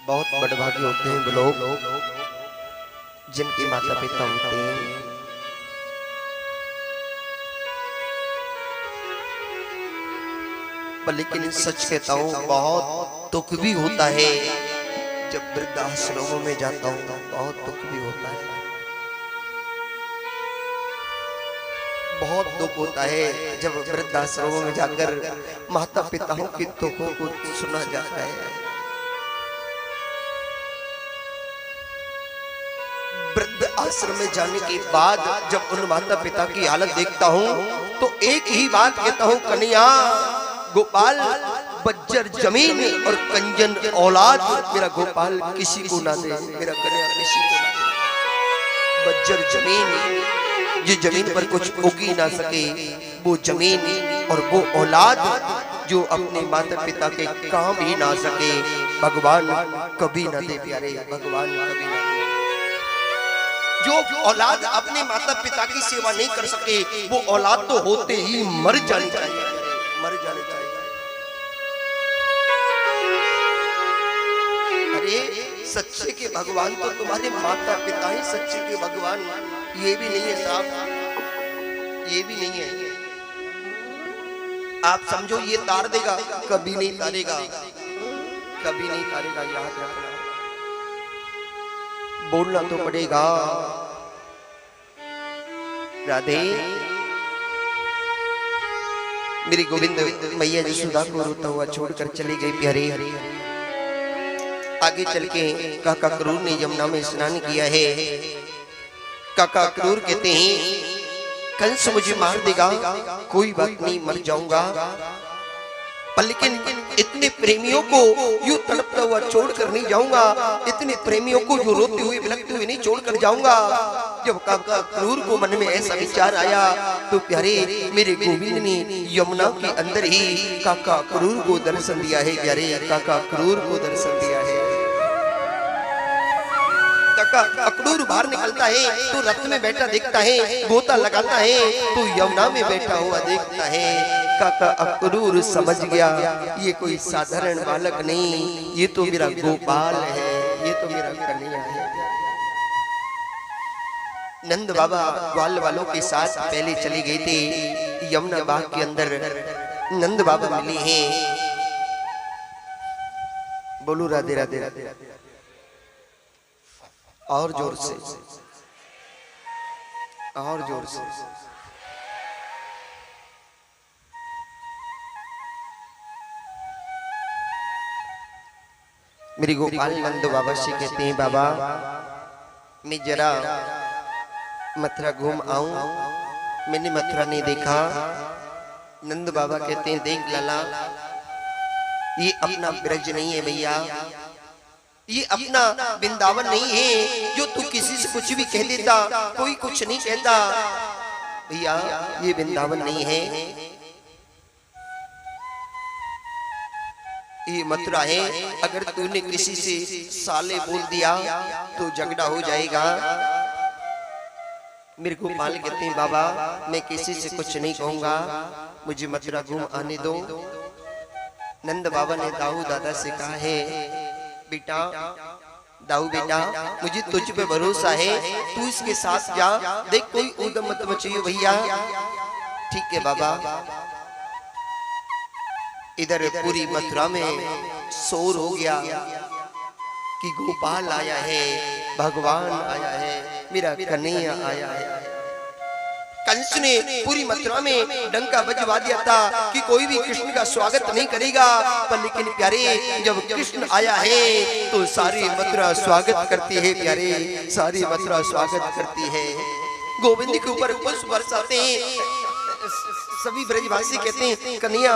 बहुत बड़भागी होते हैं वो लोग जिनके माता पिता होते हैं। पर लेकिन सच कहता हूँ बहुत दुख भी होता है जब वृद्धाश्रमों में जाता हूँ, बहुत दुख भी होता है, बहुत दुख होता है जब वृद्धाश्रमों में जाकर माता पिताओं के दुखों को सुना जाता है। वृद्ध आश्रम में जाने के बाद जब उन माता पिता की हालत देखता हूँ तो एक ही बात कहता हूँ, कन्हैया गोपाल बज्जर जमीन और कंजन औलाद मेरा गोपाल किसी को ना दे, मेरा कन्हैया किसी को ना दे। बज्जर जमीन, ये जमीन पर कुछ उगी ना सके, वो जमीन और वो औलाद जो अपने माता पिता के काम ही ना सके, भगवान कभी ना दे प्यारे, भगवान कभी ना दे। जो औलाद अपने माता पिता की सेवा नहीं कर सके वो औलाद तो होते ही मर जानी चाहिए, मर जानी चाहिए। अरे सच्चे के भगवान तो तुम्हारे माता पिता ही सच्चे के भगवान, ये भी नहीं है साहब, ये भी नहीं है। आप समझो ये तार देगा, कभी नहीं तारेगा, कभी नहीं तारेगा, याद रखना। बोलना तो पड़ेगा। राधे मेरी गोविंद मैया यशोदा को रोता हुआ छोड़कर चली गई प्यारे। आगे चल के काका क्रूर ने यमुना में स्नान किया है। काका क्रूर कहते हैं कंस मुझे मार देगा, कोई बात नहीं, मर जाऊंगा, पर लेकिन इतने प्रेमियों को यूं तड़पता हुआ छोड़कर नहीं जाऊंगा, इतने प्रेमियों को यूं रोते हुए बिलखते हुए नहीं छोड़कर जाऊंगा। जब काका क्रूर को मन में ऐसा विचार आया तो प्यारे मेरे गोविंद ने यमुना के अंदर ही काका क्रूर को दर्शन दिया है। प्यारे काका क्रूर को दर्शन दिया है। काका अक्रूर बाहर निकलता है तो रथ में बैठा देखता है, गोता लगाता है तो यमुना में बैठा हुआ देखता है। काका अक्रूर समझ गया ये कोई साधारण बालक नहीं, ये तो मेरा गोपाल है, ये तो मेरा कन्हैया है। नंद बाबा ग्वाल वालों के साथ पहले चले गए थे यमुना बाग के अंदर। नंद बाबा मिले हैं, बोलो राधे राधे राधे राधे और जोर से, और जोर से। मेरी गोपाल नंद बाबा से कहते हैं बाबा मैं जरा मथुरा घूम आऊं, मैंने मथुरा नहीं देखा। नंद बाबा कहते हैं देख लाला ये अपना ब्रज नहीं है भैया, ये अपना वृंदावन नहीं है जो तू किसी से कुछ भी कह देता कोई कुछ नहीं कहता। भैया ये वृंदावन नहीं है, ये मथुरा है। अगर तूने किसी से साले बोल दिया तो झगड़ा हो जाएगा। मेरे गोपाल कहते हैं बाबा मैं किसी से कुछ नहीं कहूंगा, मुझे मथुरा घूम आने दो। नंद बाबा ने दाऊ दादा से कहा है बेटा दाऊ बेटा मुझे तुझ पे भरोसा है, तू इसके साथ जा, देख कोई ऊधम मत मचियो भैया। ठीक है बाबा। इधर पूरी मथुरा में शोर हो गया कि गोपाल आया है, भगवान आया है, मेरा कन्हैया आया है। कंस ने पूरी मथुरा में डंका बजवा दिया था कि कोई भी कृष्ण का स्वागत नहीं करेगा, पर लेकिन प्यारे जब कृष्ण आया है तो सारी मथुरा स्वागत करती है। प्यारे सारी मथुरा स्वागत करती है। गोविंद के ऊपर पुष्प बरसाते हैं। सभी ब्रजवासी कहते हैं कन्हैया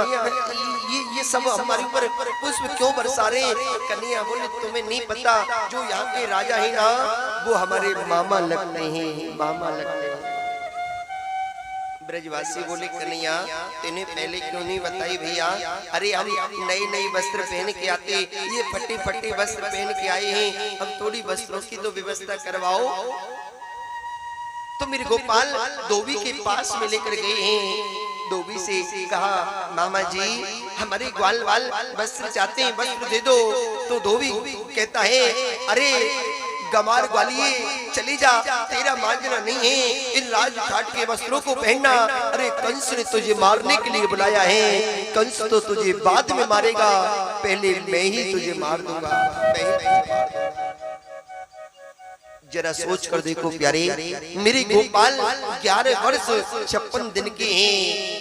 ये सब हमारे ऊपर पुष्प क्यों बरसा रहे हैं? कन्हैया बोले तुम्हें नहीं पता, जो यहाँ के राजा है ना वो हमारे मामा लगते हैं, मामा लगते हैं। ब्रजवासी बोले कन्हैया तेने पहले क्यों नहीं बताई भैया? अरे हम नए नए वस्त्र पहन के आते, ये फटे फटे वस्त्र पहन के आए हैं, अब थोड़ी वस्त्रों की तो व्यवस्था करवाओ। तो मेरे गोपाल धोबी के पास में लेकर गए हैं। धोबी से कहा मामा जी हमारे ग्वाल वाल वस्त्र चाहते हैं, वस्त्र दे दो। तो धोबी कहता है अरे गमार ग्वालिये चली जा, तेरा मांझना नहीं है इन राजघाट के वस्त्रों को पहनना। अरे कंस ने तुझे मारने के लिए बुलाया है, कंस तो तुझे बाद में मारेगा, पहले मैं ही तुझे मार दूंगा, मैं ही तुझे मार दूंगा। जरा सोच कर देखो प्यारे, मेरे गोपाल 11 वर्ष 56 दिन के हैं।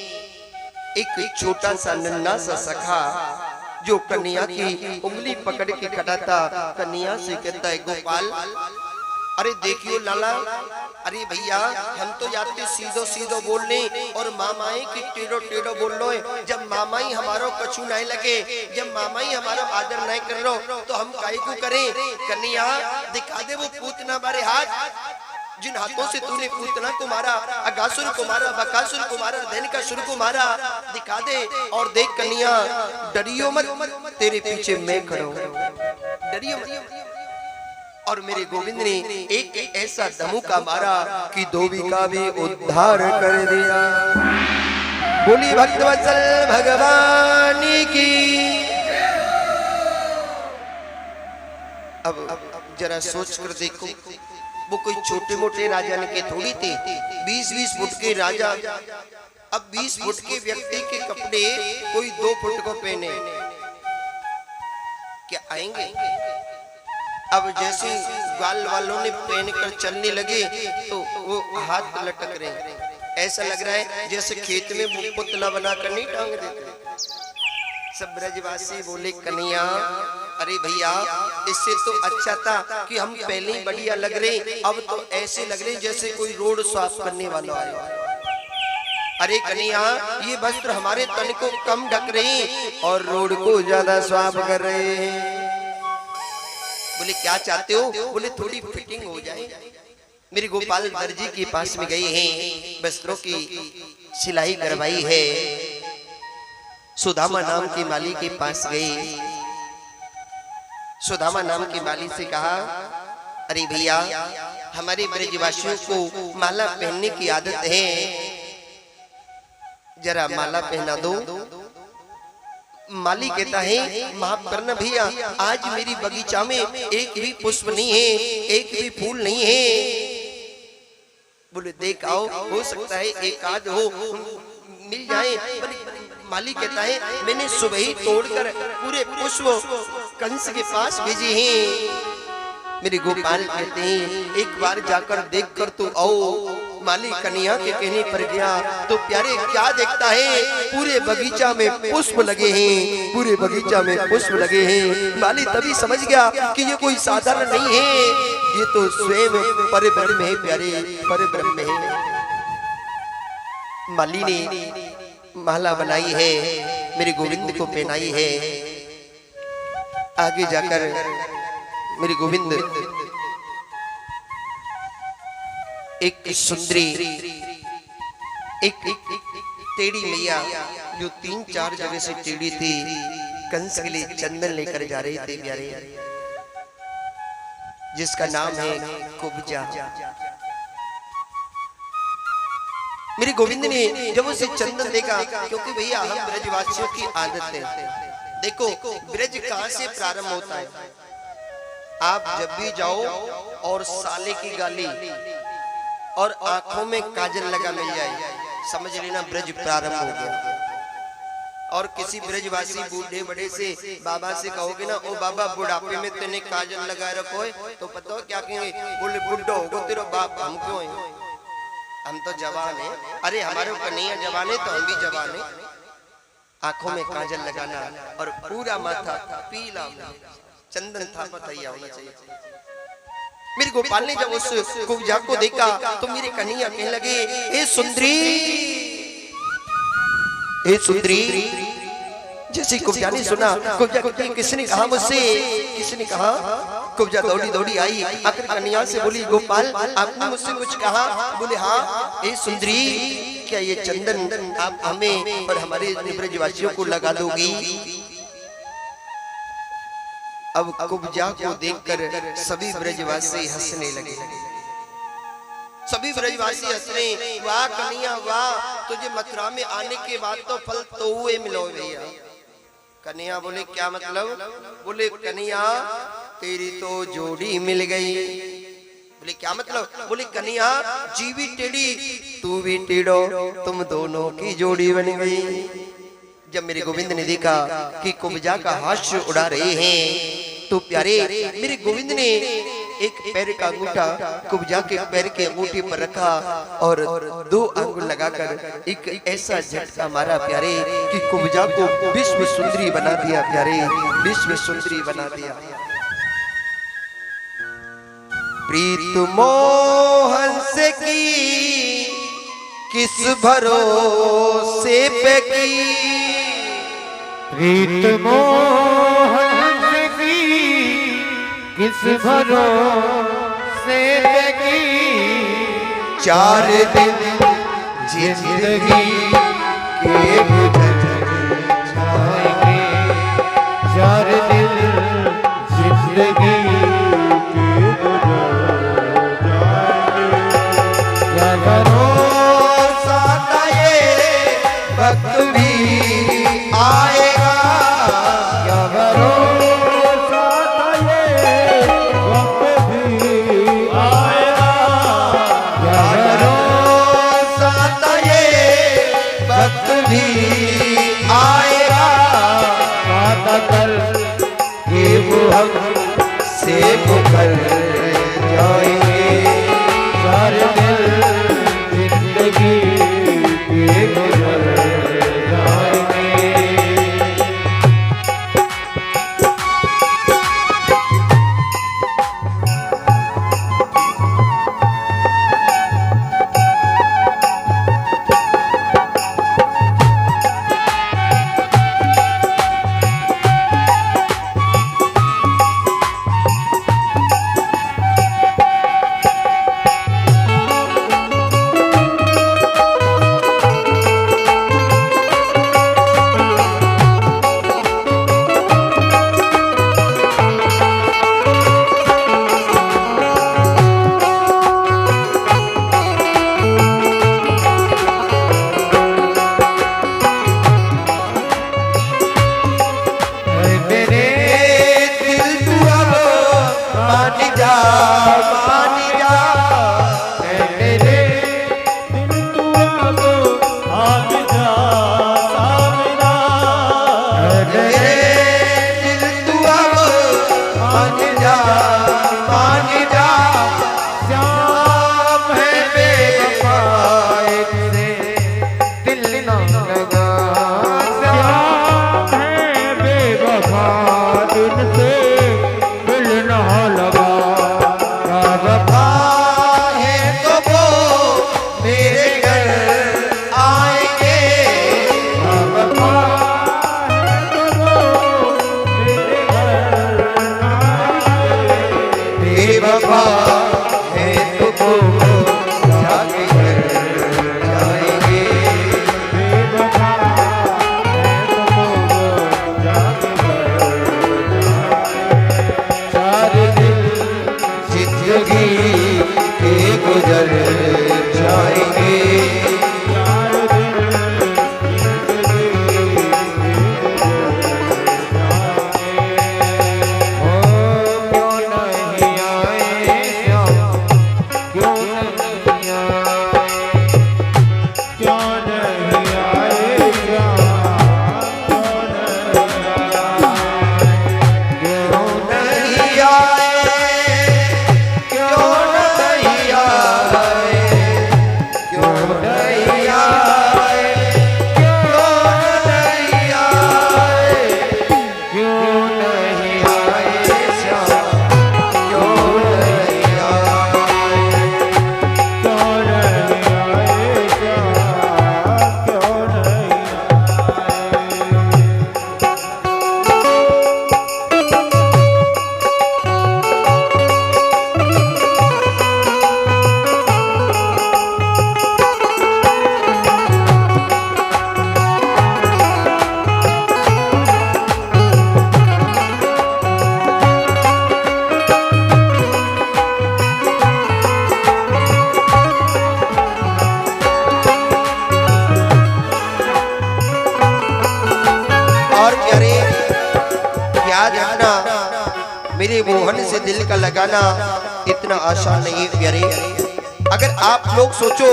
एक छोटा सा नन्हा सा सखा जो कन्हैया की उंगली पकड़ के खड़ा था, कन्हैया से कहता है गोपाल अरे देखियो लाला, अरे भैया हम तो जाते सीधो सीधो बोलने और मामाई की टेढ़ो टेढ़ो बोल लो। जब मामाई हमारो कछु नहीं लगे, जब मामाई हमारा आदर नहीं कर लो तो हम काहे को करें? कन्हैया दिखा दे वो पूतना बारे हाथ, जिन हाथों से तूने पूतना को मारा, अगासुर को मारा, बकासुर को मारा, धैनिकासुर को मारा, दिखा दे। और देख कन्हैया डरियो मत, तेरे पीछे मैं खड़ा हूं, डरियो मत। और मेरे गोविंद ने एक ऐसा धमुका मारा कि धोबी का भी उद्धार कर दिया। बोली भक्तवत्सल भगवान की। अब जरा सोच कर देखो, वो कोई छोटे मोटे राजा के थोड़ी थे, 20-20 फुट के राजा। अब 20 फुट के व्यक्ति के कपड़े कोई 2 फुट को पहने, क्या आएंगे? अब जैसे ग्वाल वालों ने पहन कर चलने लगे तो वो हाथ लटक रहे हैं, ऐसा लग रहा है जैसे खेत में वो पुतला बनाकर नहीं टांग देते। सब ब्रजवासी बोले कन्हैया अरे भैया इससे तो अच्छा था कि हम पहले ही बढ़िया लग रहे, अब तो ऐसे लग रहे जैसे कोई रोड साफ करने वाला आए। अरे कन्हैया ये वस्त्र हमारे तन को कम ढक रहे और रोड को ज्यादा साफ कर रहे हैं। बोले क्या चाहते हो? बोले थोड़ी फिटिंग हो जाए। मेरे गोपाल दर्जी के पास में गए हैं, वस्त्रों की सिलाई करवाई है। सुदामा नाम की माली के पास गए, सुदामा नाम की माली से कहा अरे भैया हमारे ब्रजवासियों को माला पहनने की आदत है, जरा माला पहना दो। माली कहता है माफ करना भैया, आज मेरी बगीचा में एक भी पुष्प नहीं है, एक भी फूल नहीं है। बोले देख आओ, हो सकता है एक आध हो मिल जाए। माली कहता है मैंने सुबह ही तोड़कर पूरे पुष्प कंस के पास भेजे हैं। मेरे गोपाल कहते हैं एक बार जाकर देख कर तो आओ। माली कन्हैया के कहने पर गया तो प्यारे क्या देखता है, पूरे बगीचा में पुष्प लगे हैं, पूरे बगीचा में पुष्प लगे हैं। माली तभी समझ गया कि ये कोई साधारण नहीं है, ये तो स्वयं परब्रह्म है प्यारे, परब्रह्म है। माली ने माला बनाई है, मेरे गोविंद को पहनाई है। आगे जाकर मेरे गोविंद एक सुंदरी एक टेढ़ी मैया जो 3-4 जगह से टेढ़ी थी, कंस के लिए चंदन लेकर जा रही थी प्यारे, जिसका नाम है कुब्जा। मेरे गोविंद ने जब उसे चंदन देखा, क्योंकि भैया हम ब्रजवासियों की आदत है, देखो ब्रज कहां से प्रारंभ होता है। आप जब भी जाओ और साले की गाली और आंखों में काजल लगा मिल जाए, समझ लेना ब्रज प्रारंभ हो गया। और किसी ब्रजवासी बूढ़े बड़े से बाबा से कहोगे ना, ओ बाबा बुढ़ापे में तेने काजल लगा रखो है, तो पता हो क्या कहेंगे? बोले बुढ़ा होगा तेरा बाप, हम क्यों हैं, हम तो जवान है। अरे हमारे कन्हैया जवान है तो हम भी जवान है। आंखों में काजल लगाना और पूरा माथा पीला चंदन थापा तैयार होना चाहिए। मेरे गोपाल ने जब उस कुब्जा को देखा तो मेरे कन्हैया कहने लगे ए सुंदरी, ए सुंदरी जैसे कुब्जा ने सुना, कुब्जा किसने कहा मुझसे, किसने कहा, कुब्जा दौड़ी दौड़ी आई, आकर कन्या से बोली गोपाल आपने मुझसे कुछ कहा? बोले हाँ। ए सुंदरी, क्या ये चंदन आप हमें और हमारे ब्रजवासियों को लगा दोगी? अब कुब्जा को देखकर सभी ब्रजवासी हंसने लगे। सभी ब्रजवासी हंसने, वाह कन्हैया वाह, तुझे मथुरा में आने के बाद तो फल तोए मिलो भैया। कन्हैया बोले क्या मतलब? बोले कन्हैया तेरी तो जोड़ी मिल गई। बोले क्या मतलब? बोले कन्हैया जी भी टेढ़ी तू भी टेढ़ो, तुम दोनों की जोड़ी बन गई। जब मेरे गोविंद ने देखा कि कुब्जा का हास्य उड़ा रहे हैं तो प्यारे मेरे गोविंद ने एक पैर का अंगूठा कुब्जा के पैर के अंगूठे पर रखा और 2 अंगुल लगाकर एक ऐसा झटका मारा प्यारे कि कुब्जा को विश्व सुंदरी बना दिया। प्यारे विश्व सुंदरी बना दिया। प्रीत मोहन से की किस भरोसे पे की, प्रीत मोहन से की किस भरोसे पे की, 4 दिन जिंदगी के गुजर जाएंगे, 4 दिन जिंदगी के गुजर जाएंगे। क्या भरोसा था ये वक्त भी आएगा, क्या भरोसा था ये वक्त भी आएगा, क्या भरोसा था ये वक्त भी मेरे मोहन से दिल का लगाना इतना आसान नहीं है प्यारे। अगर आप लोग सोचो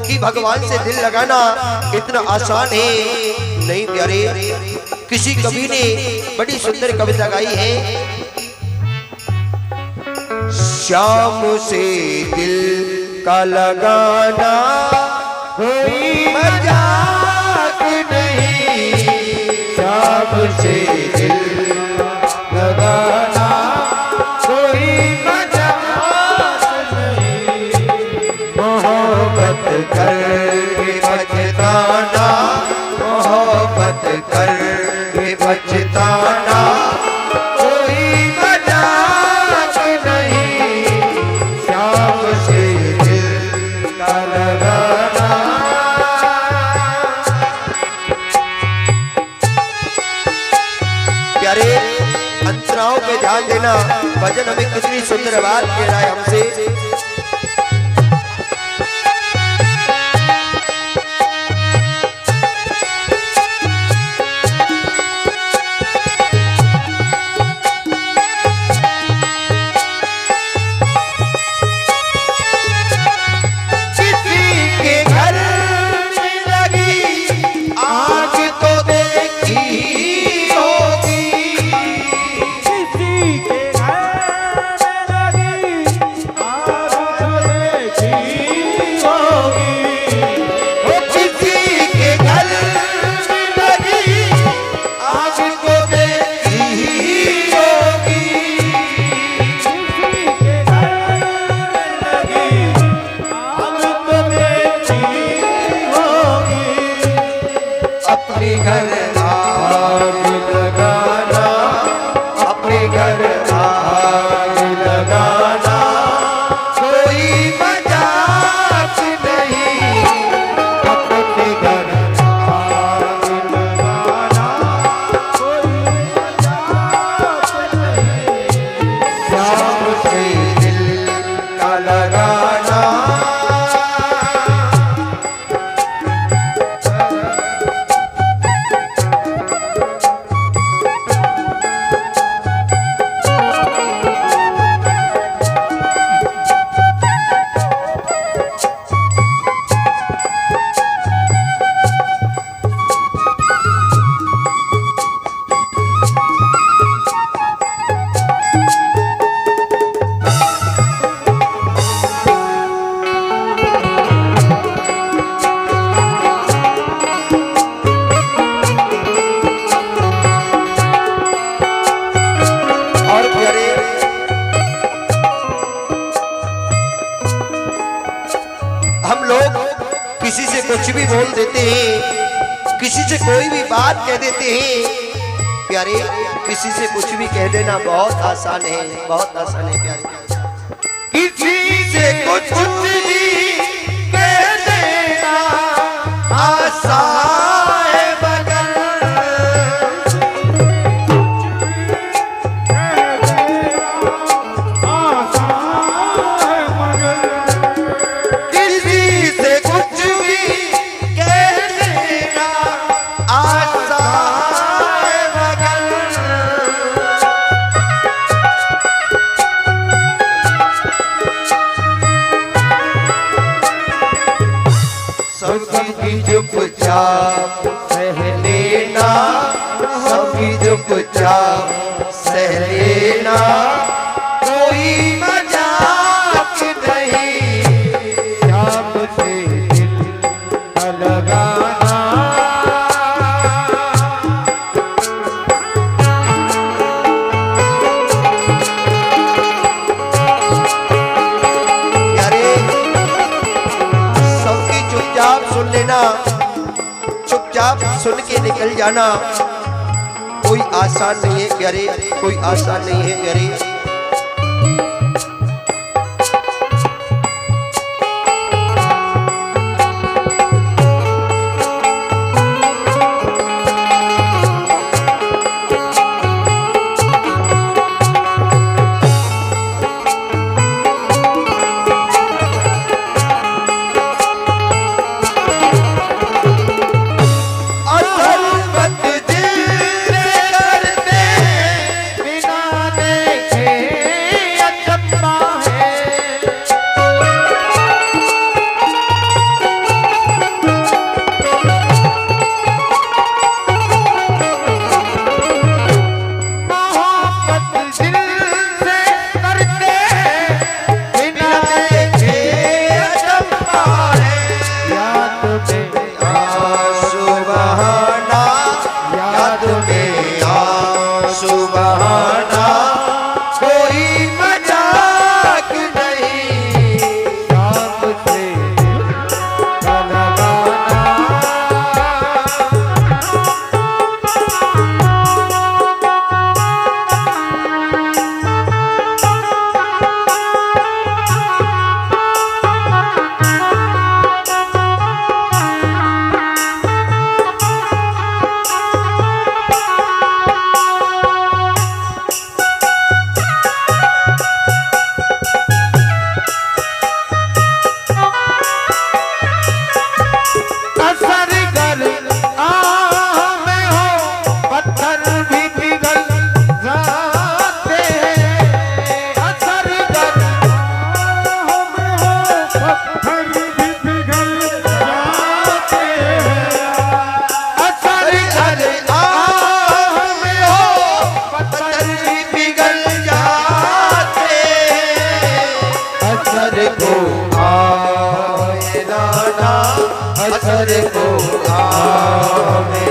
कि भगवान से दिल लगाना इतना आसान है, नहीं प्यारे। किसी कवि ने बड़ी सुंदर कविता गाई है, श्याम से दिल का लगाना कोई मजाक नहीं, श्याम से दिल लगाना कोई मजाक नहीं, मोहब्बत करके बचताना, मोहब्बत करके बचताना कोई मजाक नहीं, श्याम से दिल का लगाना। प्यारे अंतराओं पे ध्यान देना, भजन हमें कितनी सुंदर बात कह रहा है हमसे। अपने घर आग लगाना, अपने घर आग लगाना कोई मजाक नहीं, अपने घर आग लगाना कोई मजाक नहीं, श्याम से दिल का लगाना। हम लोग किसी से कुछ भी बोल देते हैं, किसी से कोई भी बात कह देते हैं प्यारे। किसी से कुछ भी कह देना बहुत आसान है, बहुत आसान है प्यारे। किसी से कुछ भी कह देना आसान है, मगर सबकी चुपचाप सह लेना, सबकी चुपचाप सह लेना कोई मजाक नहीं, श्याम से दिल का लगाना। प्यारे सबकी चुपचाप सुन लेना, चुपचाप सुन के निकल जाना कोई आसान नहीं है प्यारे, कोई आसान नहीं है प्यारे। बिना देखे असर को आवे।